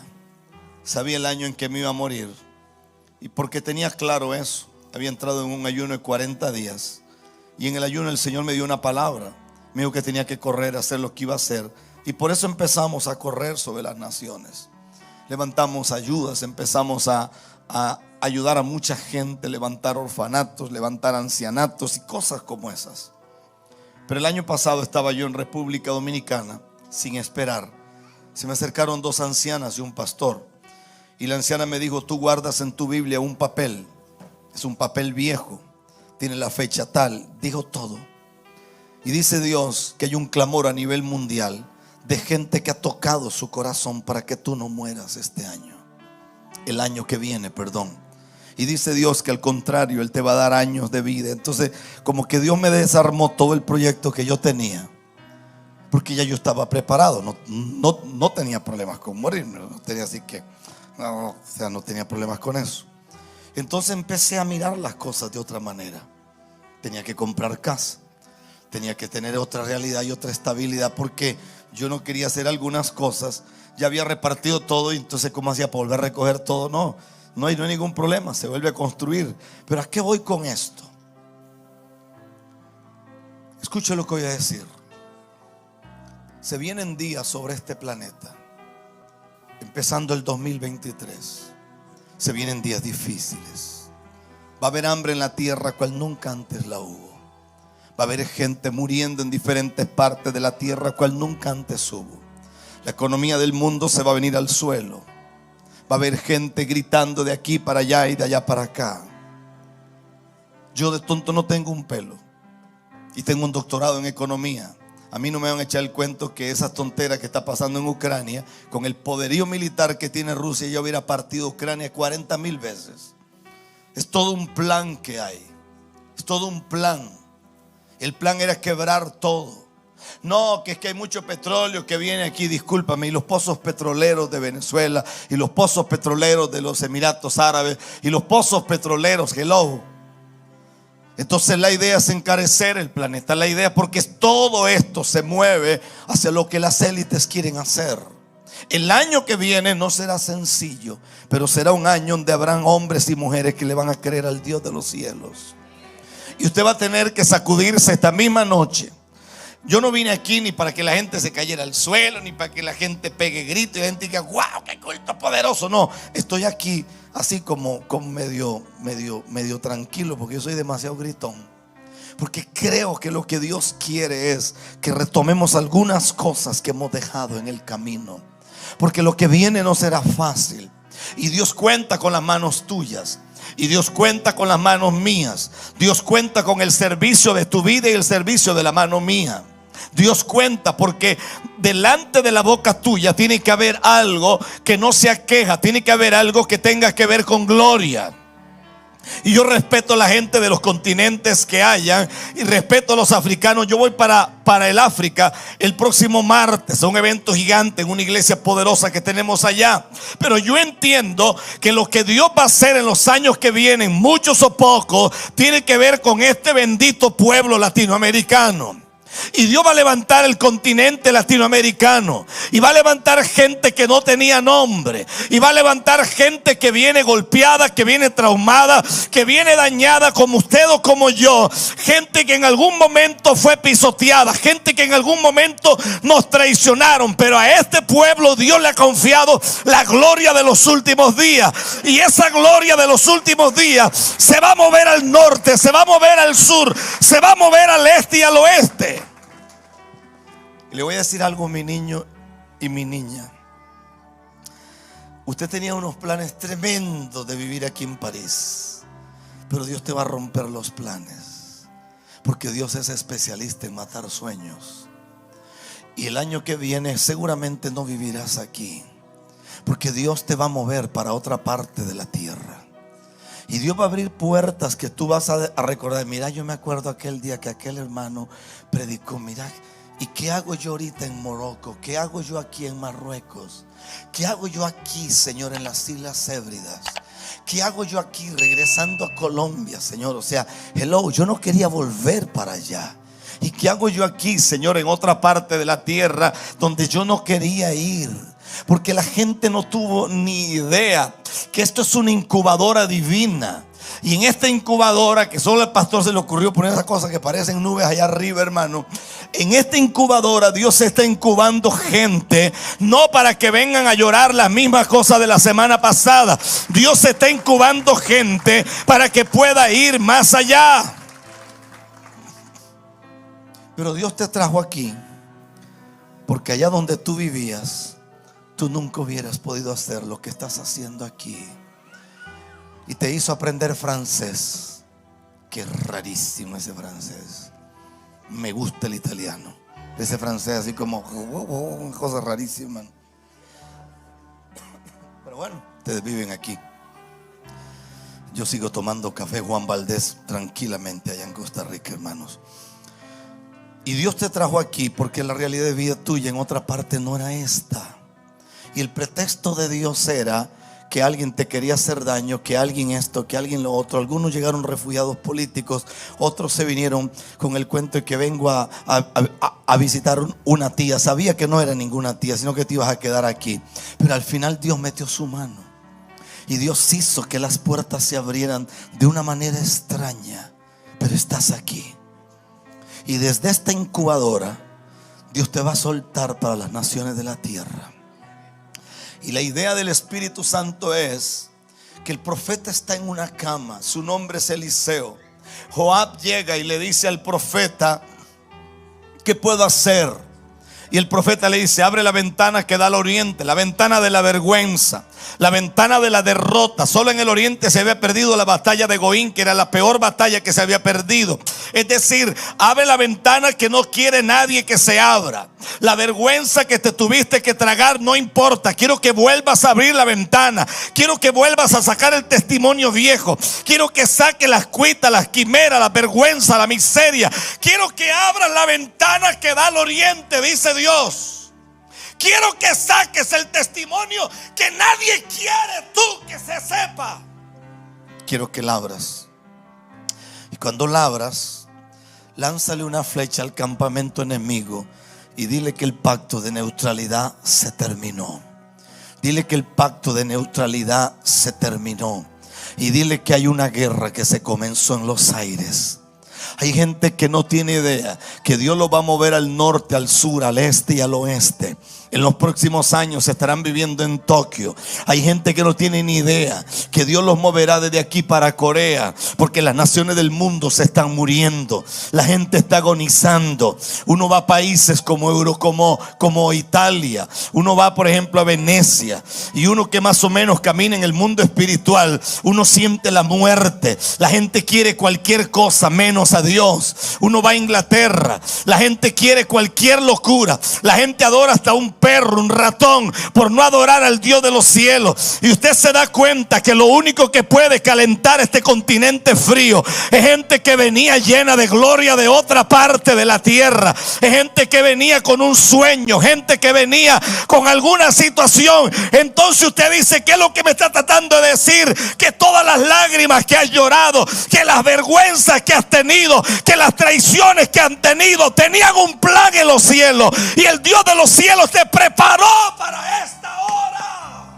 sabía el año en que me iba a morir. Y porque tenía claro eso, había entrado en un ayuno de 40 días. Y en el ayuno el Señor me dio una palabra. Me dijo que tenía que correr, hacer lo que iba a hacer. Y por eso empezamos a correr sobre las naciones. Levantamos ayudas, empezamos a ayudar a mucha gente, levantar orfanatos, levantar ancianatos y cosas como esas. Pero el año pasado estaba yo en República Dominicana sin esperar. Se me acercaron dos ancianas y un pastor. Y la anciana me dijo: tú guardas en tu Biblia un papel. Es un papel viejo, tiene la fecha tal. Dijo todo. Y dice Dios que hay un clamor a nivel mundial de gente que ha tocado su corazón para que tú no mueras este año. El año que viene, perdón. Y dice Dios que al contrario, Él te va a dar años de vida. Entonces, como que Dios me desarmó todo el proyecto que yo tenía, porque ya yo estaba preparado. No tenía problemas con morir. No tenía así que no tenía problemas con eso. Entonces empecé a mirar las cosas de otra manera. Tenía que comprar casa, tenía que tener otra realidad y otra estabilidad, porque yo no quería hacer algunas cosas. Ya había repartido todo, y entonces ¿cómo hacía para volver a recoger todo? No hay ningún problema, se vuelve a construir. Pero ¿a qué voy con esto? Escuche lo que voy a decir. Se vienen días sobre este planeta, empezando el 2023. Se vienen días difíciles. Va a haber hambre en la tierra cual nunca antes la hubo. Va a haber gente muriendo en diferentes partes de la tierra cual nunca antes hubo. La economía del mundo se va a venir al suelo. Va a haber gente gritando de aquí para allá y de allá para acá. Yo de tonto no tengo un pelo y tengo un doctorado en economía. A mí no me van a echar el cuento que esas tonteras que está pasando en Ucrania, con el poderío militar que tiene Rusia, ya hubiera partido Ucrania 40,000 veces. Es todo un plan que hay. Es todo un plan. El plan era quebrar todo. No, que es que hay mucho petróleo que viene aquí, discúlpame, y los pozos petroleros de Venezuela, y los pozos petroleros de los Emiratos Árabes, y los pozos petroleros, hello. Entonces la idea es encarecer el planeta. La idea, porque todo esto se mueve hacia lo que las élites quieren hacer. El año que viene no será sencillo, pero será un año donde habrán hombres y mujeres que le van a creer al Dios de los cielos. Y usted va a tener que sacudirse esta misma noche. Yo no vine aquí ni para que la gente se cayera al suelo, ni para que la gente pegue gritos y la gente diga: wow, qué culto poderoso. No, estoy aquí así como medio tranquilo, porque yo soy demasiado gritón. Porque creo que lo que Dios quiere es que retomemos algunas cosas que hemos dejado en el camino. Porque lo que viene no será fácil. Y Dios cuenta con las manos tuyas. Y Dios cuenta con las manos mías. Dios cuenta con el servicio de tu vida y el servicio de la mano mía. Dios cuenta, porque delante de la boca tuya tiene que haber algo que no sea queja. Tiene que haber algo que tenga que ver con gloria. Y yo respeto a la gente de los continentes que hayan, y respeto a los africanos. Yo voy para el África el próximo martes a un evento gigante en una iglesia poderosa que tenemos allá. Pero yo entiendo que lo que Dios va a hacer en los años que vienen, muchos o pocos, tiene que ver con este bendito pueblo latinoamericano. Y Dios va a levantar el continente latinoamericano, y va a levantar gente que no tenía nombre, y va a levantar gente que viene golpeada, que viene traumada, que viene dañada como usted o como yo. Gente que en algún momento fue pisoteada, gente que en algún momento nos traicionaron. Pero a este pueblo Dios le ha confiado la gloria de los últimos días. Y esa gloria de los últimos días se va a mover al norte, se va a mover al sur, se va a mover al este y al oeste. Y le voy a decir algo, mi niño y mi niña. Usted tenía unos planes tremendos de vivir aquí en París, pero Dios te va a romper los planes. Porque Dios es especialista en matar sueños. Y el año que viene seguramente no vivirás aquí, porque Dios te va a mover para otra parte de la tierra. Y Dios va a abrir puertas que tú vas a recordar. Mira, yo me acuerdo aquel día que aquel hermano predicó. Mira, ¿y qué hago yo ahorita en Morocco? ¿Qué hago yo aquí en Marruecos? ¿Qué hago yo aquí, Señor, en las Islas Hébridas? ¿Qué hago yo aquí regresando a Colombia, Señor? O sea, hello, yo no quería volver para allá. ¿Y qué hago yo aquí, Señor, en otra parte de la tierra donde yo no quería ir? Porque la gente no tuvo ni idea que esto es una incubadora divina. Y en esta incubadora, que solo al pastor se le ocurrió poner esas cosas que parecen nubes allá arriba, hermano. En esta incubadora Dios está incubando gente, no para que vengan a llorar las mismas cosas de la semana pasada. Dios está incubando gente para que pueda ir más allá. Pero Dios te trajo aquí porque allá donde tú vivías, tú nunca hubieras podido hacer lo que estás haciendo aquí. Y te hizo aprender francés. Qué rarísimo ese francés. Me gusta el italiano. Ese francés así como cosa rarísima. Pero bueno, ustedes viven aquí. Yo sigo tomando café Juan Valdés tranquilamente allá en Costa Rica, hermanos. Y Dios te trajo aquí porque la realidad de vida tuya en otra parte no era esta. Y el pretexto de Dios era que alguien te quería hacer daño, que alguien esto, que alguien lo otro. Algunos llegaron refugiados políticos, otros se vinieron con el cuento de que vengo a visitar una tía. Sabía que no era ninguna tía, sino que te ibas a quedar aquí. Pero al final Dios metió su mano y Dios hizo que las puertas se abrieran de una manera extraña. Pero estás aquí. Y desde esta incubadora Dios te va a soltar para las naciones de la tierra. Y la idea del Espíritu Santo es que el profeta está en una cama. Su nombre es Eliseo. Joab llega y le dice al profeta: ¿qué puedo hacer? Y el profeta le dice: abre la ventana que da al oriente, la ventana de la vergüenza, la ventana de la derrota. Solo en el oriente se había perdido la batalla de Goín, que era la peor batalla que se había perdido. Es decir, abre la ventana que no quiere nadie que se abra. La vergüenza que te tuviste que tragar no importa. Quiero que vuelvas a abrir la ventana. Quiero que vuelvas a sacar el testimonio viejo. Quiero que saques las cuitas, las quimeras, la vergüenza, la miseria. Quiero que abras la ventana que da al oriente, dice Dios. Quiero que saques el testimonio que nadie quiere tú que se sepa. Quiero que la abras. Y cuando la abras, lánzale una flecha al campamento enemigo y dile que el pacto de neutralidad se terminó. Dile que el pacto de neutralidad se terminó. Y dile que hay una guerra que se comenzó en los aires. Hay gente que no tiene idea que Dios lo va a mover al norte, al sur, al este y al oeste. En los próximos años se estarán viviendo en Tokio. Hay gente que no tiene ni idea que Dios los moverá desde aquí para Corea, porque las naciones del mundo se están muriendo. La gente está agonizando. Uno va a países como Italia. Uno va, por ejemplo, a Venecia. Y uno que más o menos camina en el mundo espiritual, uno siente la muerte. La gente quiere cualquier cosa menos a Dios. Uno va a Inglaterra. La gente quiere cualquier locura. La gente adora hasta un perro, un ratón, por no adorar al Dios de los cielos. Y usted se da cuenta que lo único que puede calentar este continente frío es gente que venía llena de gloria de otra parte de la tierra. Es gente que venía con un sueño, gente que venía con alguna situación. Entonces usted dice: ¿qué es lo que me está tratando de decir? Que todas las lágrimas que has llorado, que las vergüenzas que has tenido, que las traiciones que han tenido, tenían un plan en los cielos. Y el Dios de los cielos te preparó para esta hora.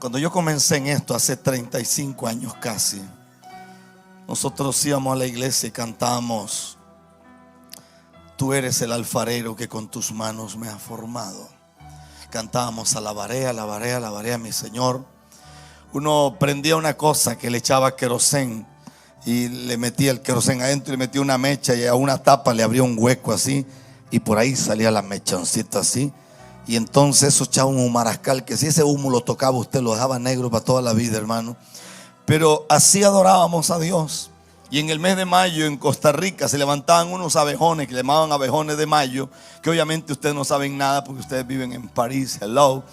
Cuando yo comencé en esto hace 35 años casi, nosotros íbamos a la iglesia y cantábamos: tú eres el alfarero que con tus manos me ha formado. Cantábamos: alabaré, alabaré, alabaré a mi Señor. Uno prendía una cosa que le echaba querosén y le metía el querosén adentro y le metía una mecha y a una tapa le abría un hueco así y por ahí salía la mechoncita así Y entonces eso echaba un humarascal, que si ese humo lo tocaba usted lo dejaba negro para toda la vida, hermano. Pero así adorábamos a Dios. Y en el mes de mayo en Costa Rica se levantaban unos abejones que le llamaban abejones de mayo, que obviamente ustedes no saben nada porque ustedes viven en París, hello.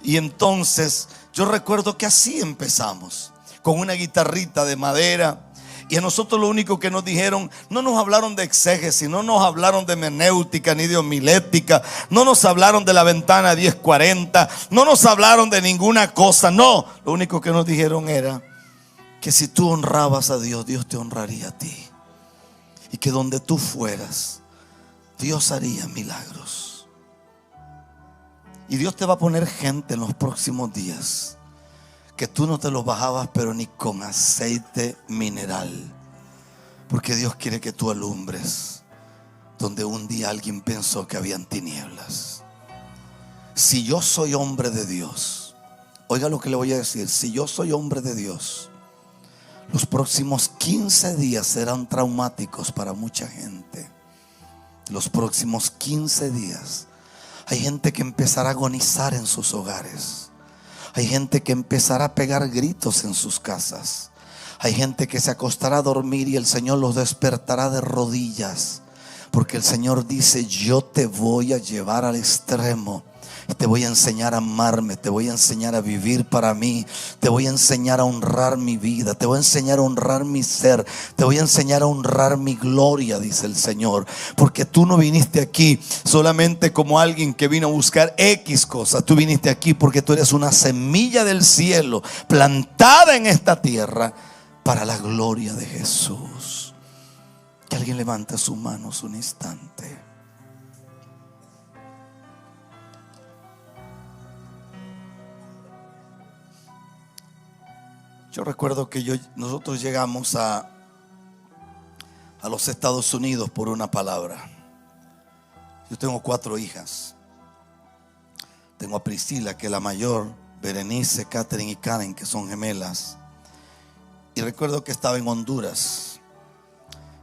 Y entonces yo recuerdo que así empezamos, con una guitarrita de madera. Y a nosotros lo único que nos dijeron, no nos hablaron de exégesis, no nos hablaron de hermenéutica ni de homilética, no nos hablaron de la ventana 1040, no nos hablaron de ninguna cosa, no. Lo único que nos dijeron era que si tú honrabas a Dios, Dios te honraría a ti. Y que donde tú fueras, Dios haría milagros. Y Dios te va a poner gente en los próximos días que tú no te los bajabas, pero ni con aceite mineral. Porque Dios quiere que tú alumbres donde un día alguien pensó que habían tinieblas. Si yo soy hombre de Dios, oiga lo que le voy a decir. Si yo soy hombre de Dios, los próximos 15 días serán traumáticos para mucha gente. Los próximos 15 días hay gente que empezará a agonizar en sus hogares. Hay gente que empezará a pegar gritos en sus casas. Hay gente que se acostará a dormir y el Señor los despertará de rodillas. Porque el Señor dice: yo te voy a llevar al extremo. Te voy a enseñar a amarme, te voy a enseñar a vivir para mí, te voy a enseñar a honrar mi vida, te voy a enseñar a honrar mi ser, te voy a enseñar a honrar mi gloria, dice el Señor. Porque tú no viniste aquí solamente como alguien que vino a buscar X cosas. Tú viniste aquí porque tú eres una semilla del cielo plantada en esta tierra para la gloria de Jesús. Que alguien levante sus manos un instante. Yo recuerdo que nosotros llegamos a los Estados Unidos por una palabra. Yo tengo 4 hijas. Tengo a Priscila, que es la mayor, Berenice, Catherine y Karen, que son gemelas. Y recuerdo que estaba en Honduras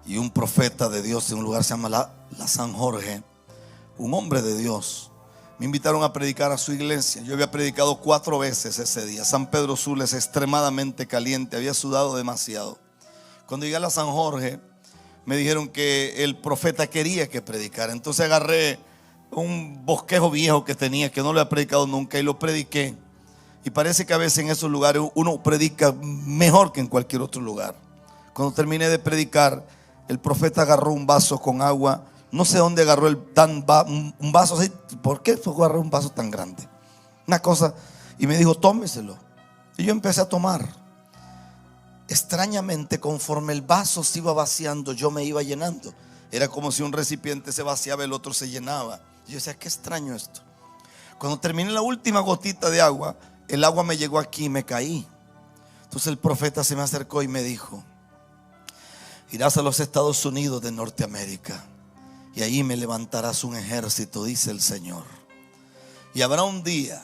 y un profeta de Dios en un lugar que se llama la San Jorge, un hombre de Dios, me invitaron a predicar a su iglesia. Yo había predicado 4 veces ese día. San Pedro Sula es extremadamente caliente, había sudado demasiado. Cuando llegué a la San Jorge, me dijeron que el profeta quería que predicara. Entonces agarré un bosquejo viejo que tenía, que no lo había predicado nunca, y lo prediqué. Y parece que a veces en esos lugares uno predica mejor que en cualquier otro lugar. Cuando terminé de predicar, el profeta agarró un vaso con agua. No sé dónde agarró un vaso así. ¿Por qué agarró un vaso tan grande? Una cosa. Y me dijo: tómeselo. Y yo empecé a tomar. Extrañamente, conforme el vaso se iba vaciando, yo me iba llenando. Era como si un recipiente se vaciaba, el otro se llenaba. Y yo decía: qué extraño esto. Cuando terminé la última gotita de agua, el agua me llegó aquí y me caí. Entonces el profeta se me acercó y me dijo: irás a los Estados Unidos de Norteamérica y ahí me levantarás un ejército, dice el Señor. Y habrá un día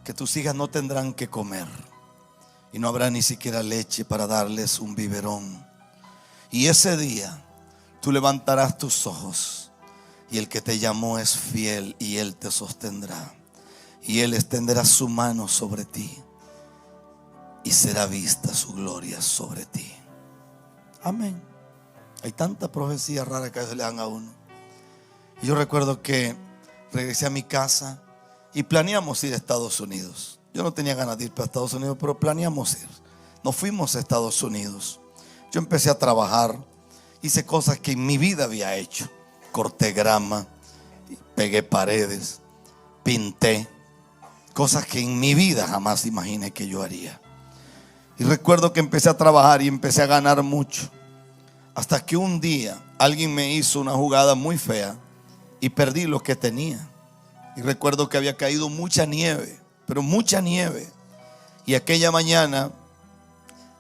que tus hijas no tendrán que comer y no habrá ni siquiera leche para darles un biberón. Y ese día tú levantarás tus ojos y el que te llamó es fiel y Él te sostendrá. Y Él extenderá su mano sobre ti y será vista su gloria sobre ti. Amén. Hay tanta profecía rara que se le dan a uno. Y yo recuerdo que regresé a mi casa y planeamos ir a Estados Unidos. Yo no tenía ganas de ir para Estados Unidos, pero planeamos ir. Nos fuimos a Estados Unidos. Yo empecé a trabajar. Hice cosas que en mi vida había hecho. Corté grama, pegué paredes, pinté. Cosas que en mi vida jamás imaginé que yo haría. Y recuerdo que empecé a trabajar y empecé a ganar mucho. Hasta que un día alguien me hizo una jugada muy fea y perdí lo que tenía. Y recuerdo que había caído mucha nieve, pero mucha nieve. Y aquella mañana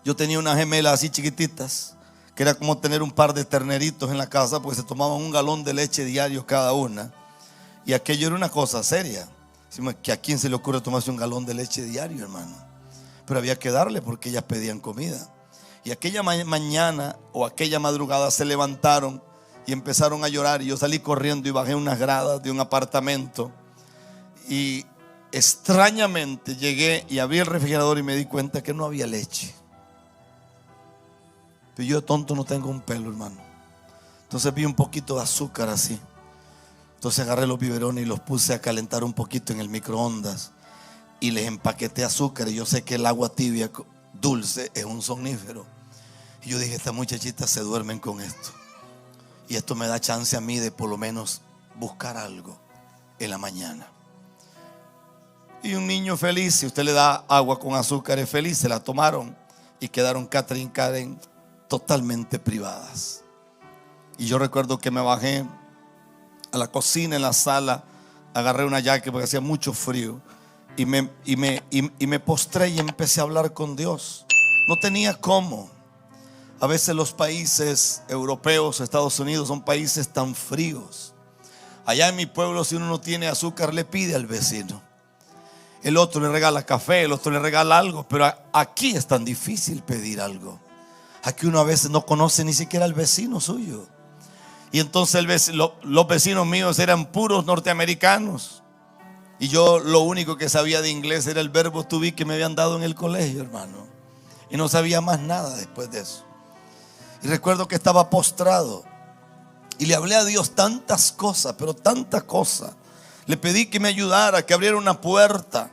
yo tenía unas gemelas así chiquititas, que era como tener un par de terneritos en la casa, porque se tomaban 1 galón de leche diario cada una. Y aquello era una cosa seria. Que a quién se le ocurre tomarse 1 galón de leche diario, hermano. Pero había que darle porque ellas pedían comida. Y aquella mañana o aquella madrugada se levantaron y empezaron a llorar. Y yo salí corriendo y bajé unas gradas de un apartamento. Y extrañamente llegué y abrí el refrigerador y me di cuenta que no había leche. Pero yo de tonto no tengo un pelo, hermano. Entonces vi un poquito de azúcar así. Entonces agarré los biberones y los puse a calentar un poquito en el microondas y les empaqueté azúcar. Y yo sé que el agua tibia dulce es un somnífero. Y yo dije, estas muchachitas se duermen con esto. Y esto me da chance a mí de por lo menos buscar algo en la mañana. Y un niño feliz, si usted le da agua con azúcar, es feliz. Se la tomaron y quedaron Catherine y Karen totalmente privadas. Y yo recuerdo que me bajé a la cocina, en la sala, agarré una jacket porque hacía mucho frío y me postré y empecé a hablar con Dios. No tenía cómo. A veces los países europeos, Estados Unidos, son países tan fríos. Allá en mi pueblo, si uno no tiene azúcar, le pide al vecino. El otro le regala café, el otro le regala algo. Pero aquí es tan difícil pedir algo. Aquí uno a veces no conoce ni siquiera al vecino suyo. Y entonces los vecinos míos eran puros norteamericanos. Y yo lo único que sabía de inglés era el verbo to be que me habían dado en el colegio, hermano. Y no sabía más nada después de eso. Y recuerdo que estaba postrado y le hablé a Dios tantas cosas, pero tantas cosas. Le pedí que me ayudara, que abriera una puerta.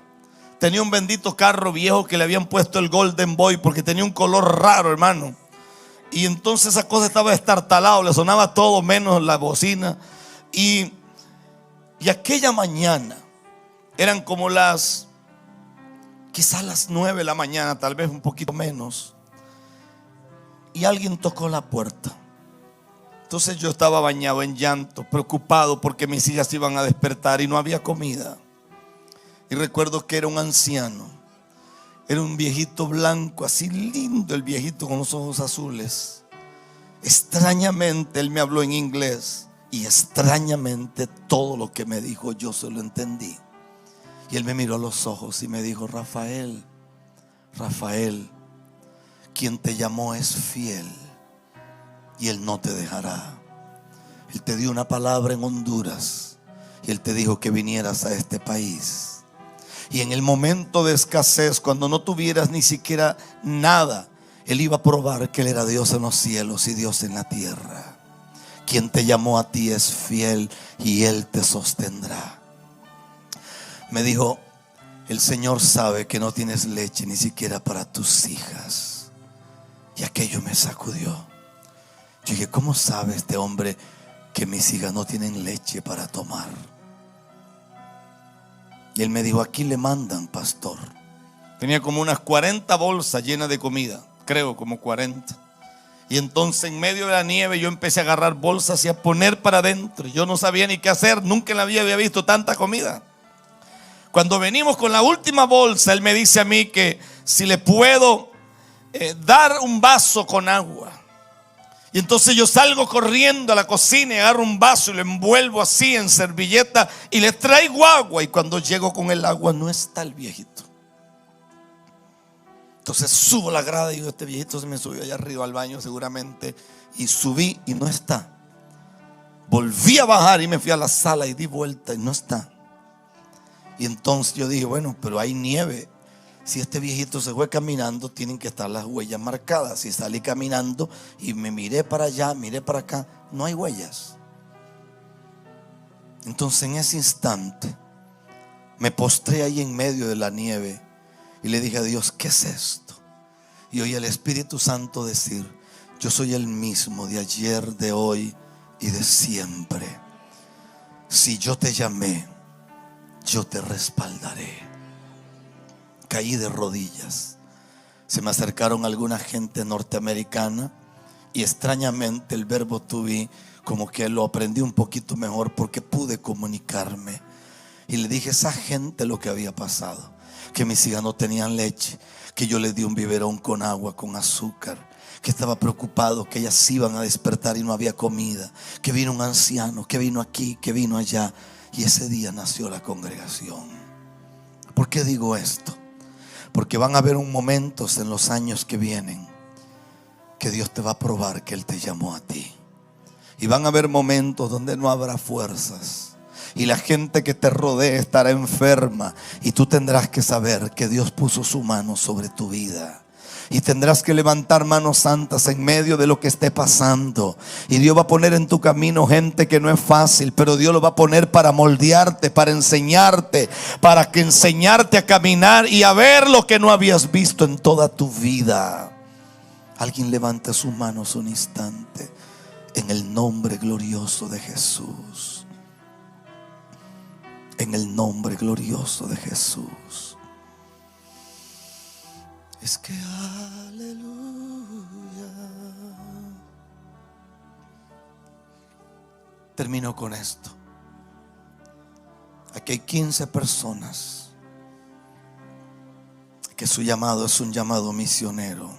Tenía un bendito carro viejo que le habían puesto el Golden Boy porque tenía un color raro, hermano. Y entonces esa cosa estaba destartalado, le sonaba todo menos la bocina. Y aquella mañana, eran como quizás las 9 de la mañana, tal vez un poquito menos. Y alguien tocó la puerta. Entonces yo estaba bañado en llanto, preocupado porque mis hijas iban a despertar y no había comida. Y recuerdo que era un anciano. Era un viejito blanco, así lindo el viejito con los ojos azules. Extrañamente él me habló en inglés. Y extrañamente todo lo que me dijo yo se lo entendí. Y él me miró a los ojos y me dijo: Rafael, quien te llamó es fiel y Él no te dejará. Él te dio una palabra en Honduras y Él te dijo que vinieras a este país. Y en el momento de escasez, cuando no tuvieras ni siquiera nada, Él iba a probar que Él era Dios en los cielos y Dios en la tierra. Quien te llamó a ti es fiel y Él te sostendrá. Me dijo: el Señor sabe que no tienes leche ni siquiera para tus hijas. Y aquello me sacudió. Yo dije: ¿cómo sabe este hombre que mis hijas no tienen leche para tomar? Y él me dijo: aquí le mandan, pastor. Tenía como unas 40 bolsas llenas de comida, creo como 40. Y entonces en medio de la nieve yo empecé a agarrar bolsas y a poner para adentro. Yo no sabía ni qué hacer, nunca en la vida había visto tanta comida. Cuando venimos con la última bolsa, él me dice a mí que si le puedo dar un vaso con agua. Y entonces yo salgo corriendo a la cocina y agarro un vaso y lo envuelvo así en servilleta y le traigo agua. Y cuando llego con el agua no está el viejito. Entonces subo la grada y digo: este viejito se me subió allá arriba al baño seguramente. Y subí y no está. Volví a bajar y me fui a la sala y di vuelta y no está. Y entonces yo dije: bueno, pero hay nieve. Si este viejito se fue caminando, tienen que estar las huellas marcadas. Si salí caminando y me miré para allá, miré para acá, no hay huellas. Entonces en ese instante me postré ahí en medio de la nieve y le dije a Dios: ¿qué es esto? Y oí el Espíritu Santo decir: yo soy el mismo de ayer, de hoy y de siempre. Si yo te llamé, yo te respaldaré. Caí de rodillas. Se me acercaron alguna gente norteamericana y extrañamente el verbo to be como que lo aprendí un poquito mejor porque pude comunicarme. Y le dije a esa gente lo que había pasado, que mis hijas no tenían leche, que yo les di un biberón con agua, con azúcar, que estaba preocupado, que ellas iban a despertar y no había comida, que vino un anciano, que vino aquí, que vino allá. Y ese día nació la congregación. ¿Por qué digo esto? Porque van a haber momentos en los años que vienen que Dios te va a probar que Él te llamó a ti. Y van a haber momentos donde no habrá fuerzas. y la gente que te rodea estará enferma, y tú tendrás que saber que Dios puso su mano sobre tu vida. Y tendrás que levantar manos santas en medio de lo que esté pasando. Y Dios va a poner en tu camino gente que no es fácil, pero Dios lo va a poner para moldearte, para enseñarte, para que enseñarte a caminar y a ver lo que no habías visto en toda tu vida. Alguien levante sus manos un instante en el nombre glorioso de Jesús. En el nombre glorioso de Jesús. Es que aleluya. Termino con esto. Aquí hay 15 personas que su llamado es un llamado misionero.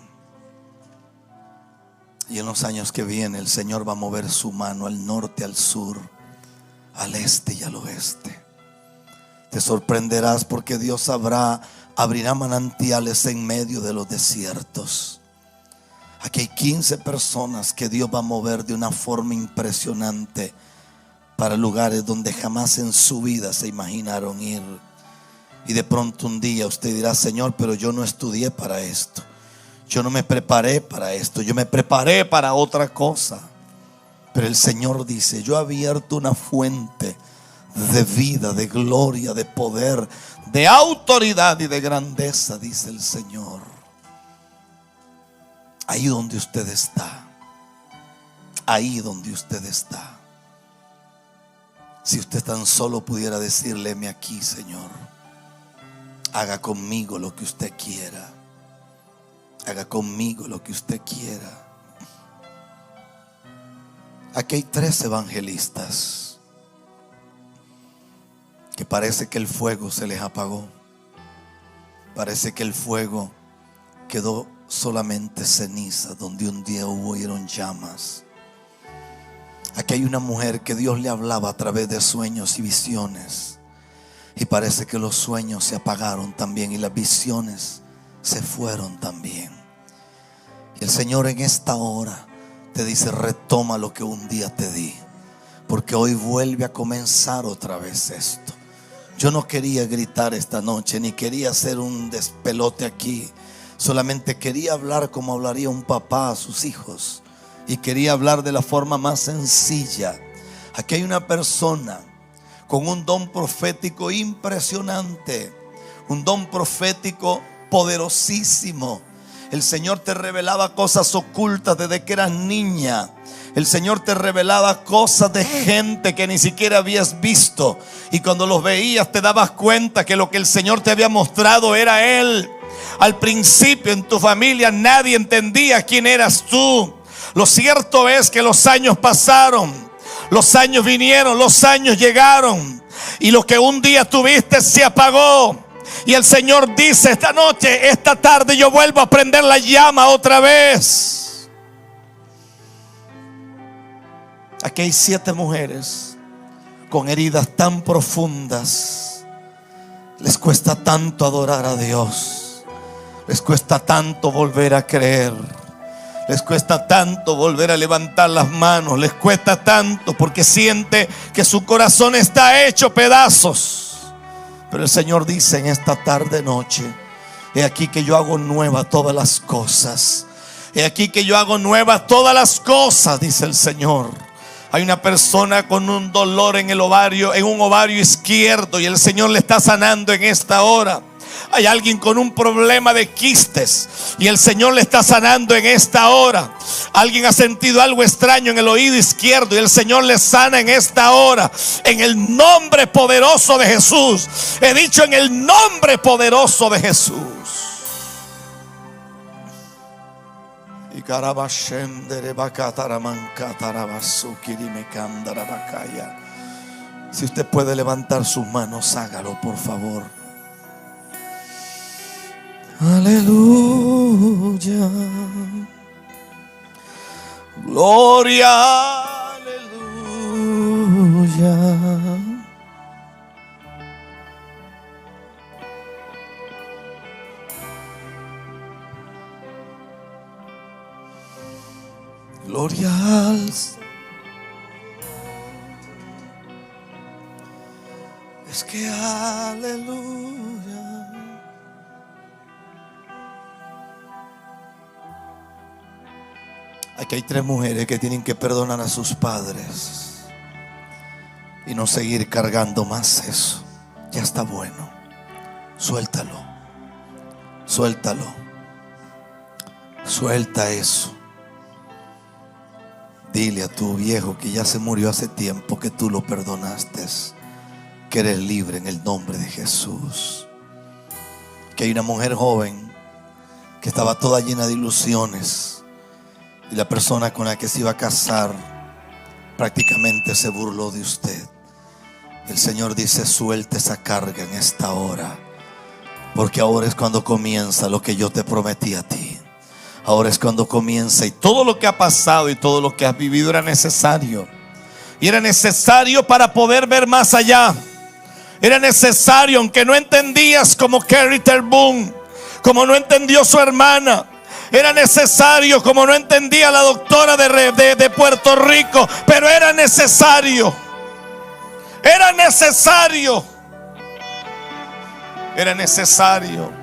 Y en los años que vienen el Señor va a mover su mano al norte, al sur, al este y al oeste. Te sorprenderás porque Dios abrirá manantiales en medio de los desiertos. Aquí hay 15 personas que Dios va a mover de una forma impresionante para lugares donde jamás en su vida se imaginaron ir. Y de pronto un día usted dirá: Señor, pero yo no estudié para esto, yo no me preparé para esto, yo me preparé para otra cosa. Pero el Señor dice: yo he abierto una fuente de vida, de gloria, de poder, de autoridad y de grandeza, dice el Señor. Ahí donde usted está, ahí donde usted está. Si usted tan solo pudiera decirle: heme aquí, Señor, haga conmigo lo que usted quiera, haga conmigo lo que usted quiera. Aquí hay 3 evangelistas que parece que el fuego se les apagó. Parece que el fuego quedó solamente ceniza donde un día hubieron llamas. Aquí hay una mujer que Dios le hablaba a través de sueños y visiones, y parece que los sueños se apagaron también y las visiones se fueron también. Y el Señor en esta hora te dice: retoma lo que un día te di, porque hoy vuelve a comenzar otra vez esto. Yo no quería gritar esta noche, ni quería hacer un despelote aquí. Solamente quería hablar como hablaría un papá a sus hijos, y quería hablar de la forma más sencilla. Aquí hay una persona con un don profético impresionante, un don profético poderosísimo. El Señor te revelaba cosas ocultas desde que eras niña. El Señor te revelaba cosas de gente que ni siquiera habías visto, y cuando los veías te dabas cuenta que lo que el Señor te había mostrado era Él. Al principio en tu familia nadie entendía quién eras tú. Lo cierto es que los años pasaron, los años vinieron, los años llegaron, y lo que un día tuviste se apagó. Y el Señor dice: esta noche, esta tarde, yo vuelvo a prender la llama otra vez. Aquí hay 7 mujeres con heridas tan profundas. Les cuesta tanto adorar a Dios, les cuesta tanto volver a creer, les cuesta tanto volver a levantar las manos, les cuesta tanto porque siente que su corazón está hecho pedazos. Pero el Señor dice en esta tarde noche: he aquí que yo hago nuevas todas las cosas. He aquí que yo hago nuevas todas las cosas, dice el Señor. Hay una persona con un dolor en el ovario, en un ovario izquierdo, y el Señor le está sanando en esta hora. Hay alguien con un problema de quistes y el Señor le está sanando en esta hora. Alguien ha sentido algo extraño en el oído izquierdo y el Señor le sana en esta hora. En el nombre poderoso de Jesús. He dicho: en el nombre poderoso de Jesús. Si usted puede levantar sus manos, hágalo, por favor. Aleluya. Gloria. Aleluya. Gloria al Señor. Es que aleluya. Aquí hay 3 mujeres que tienen que perdonar a sus padres y no seguir cargando más eso. Ya está bueno. Suéltalo. Suéltalo. Suelta eso. Dile a tu viejo que ya se murió hace tiempo, que tú lo perdonaste, que eres libre en el nombre de Jesús. Que hay una mujer joven que estaba toda llena de ilusiones y la persona con la que se iba a casar prácticamente se burló de usted. El Señor dice: suelte esa carga en esta hora, porque ahora es cuando comienza lo que yo te prometí a ti. Ahora es cuando comienza, y todo lo que ha pasado y todo lo que has vivido era necesario. Y era necesario para poder ver más allá. Era necesario, aunque no entendías, como Carrie Ten Boom, como no entendió su hermana. Era necesario, como no entendía la doctora de Puerto Rico. Pero era necesario. Era necesario. Era necesario.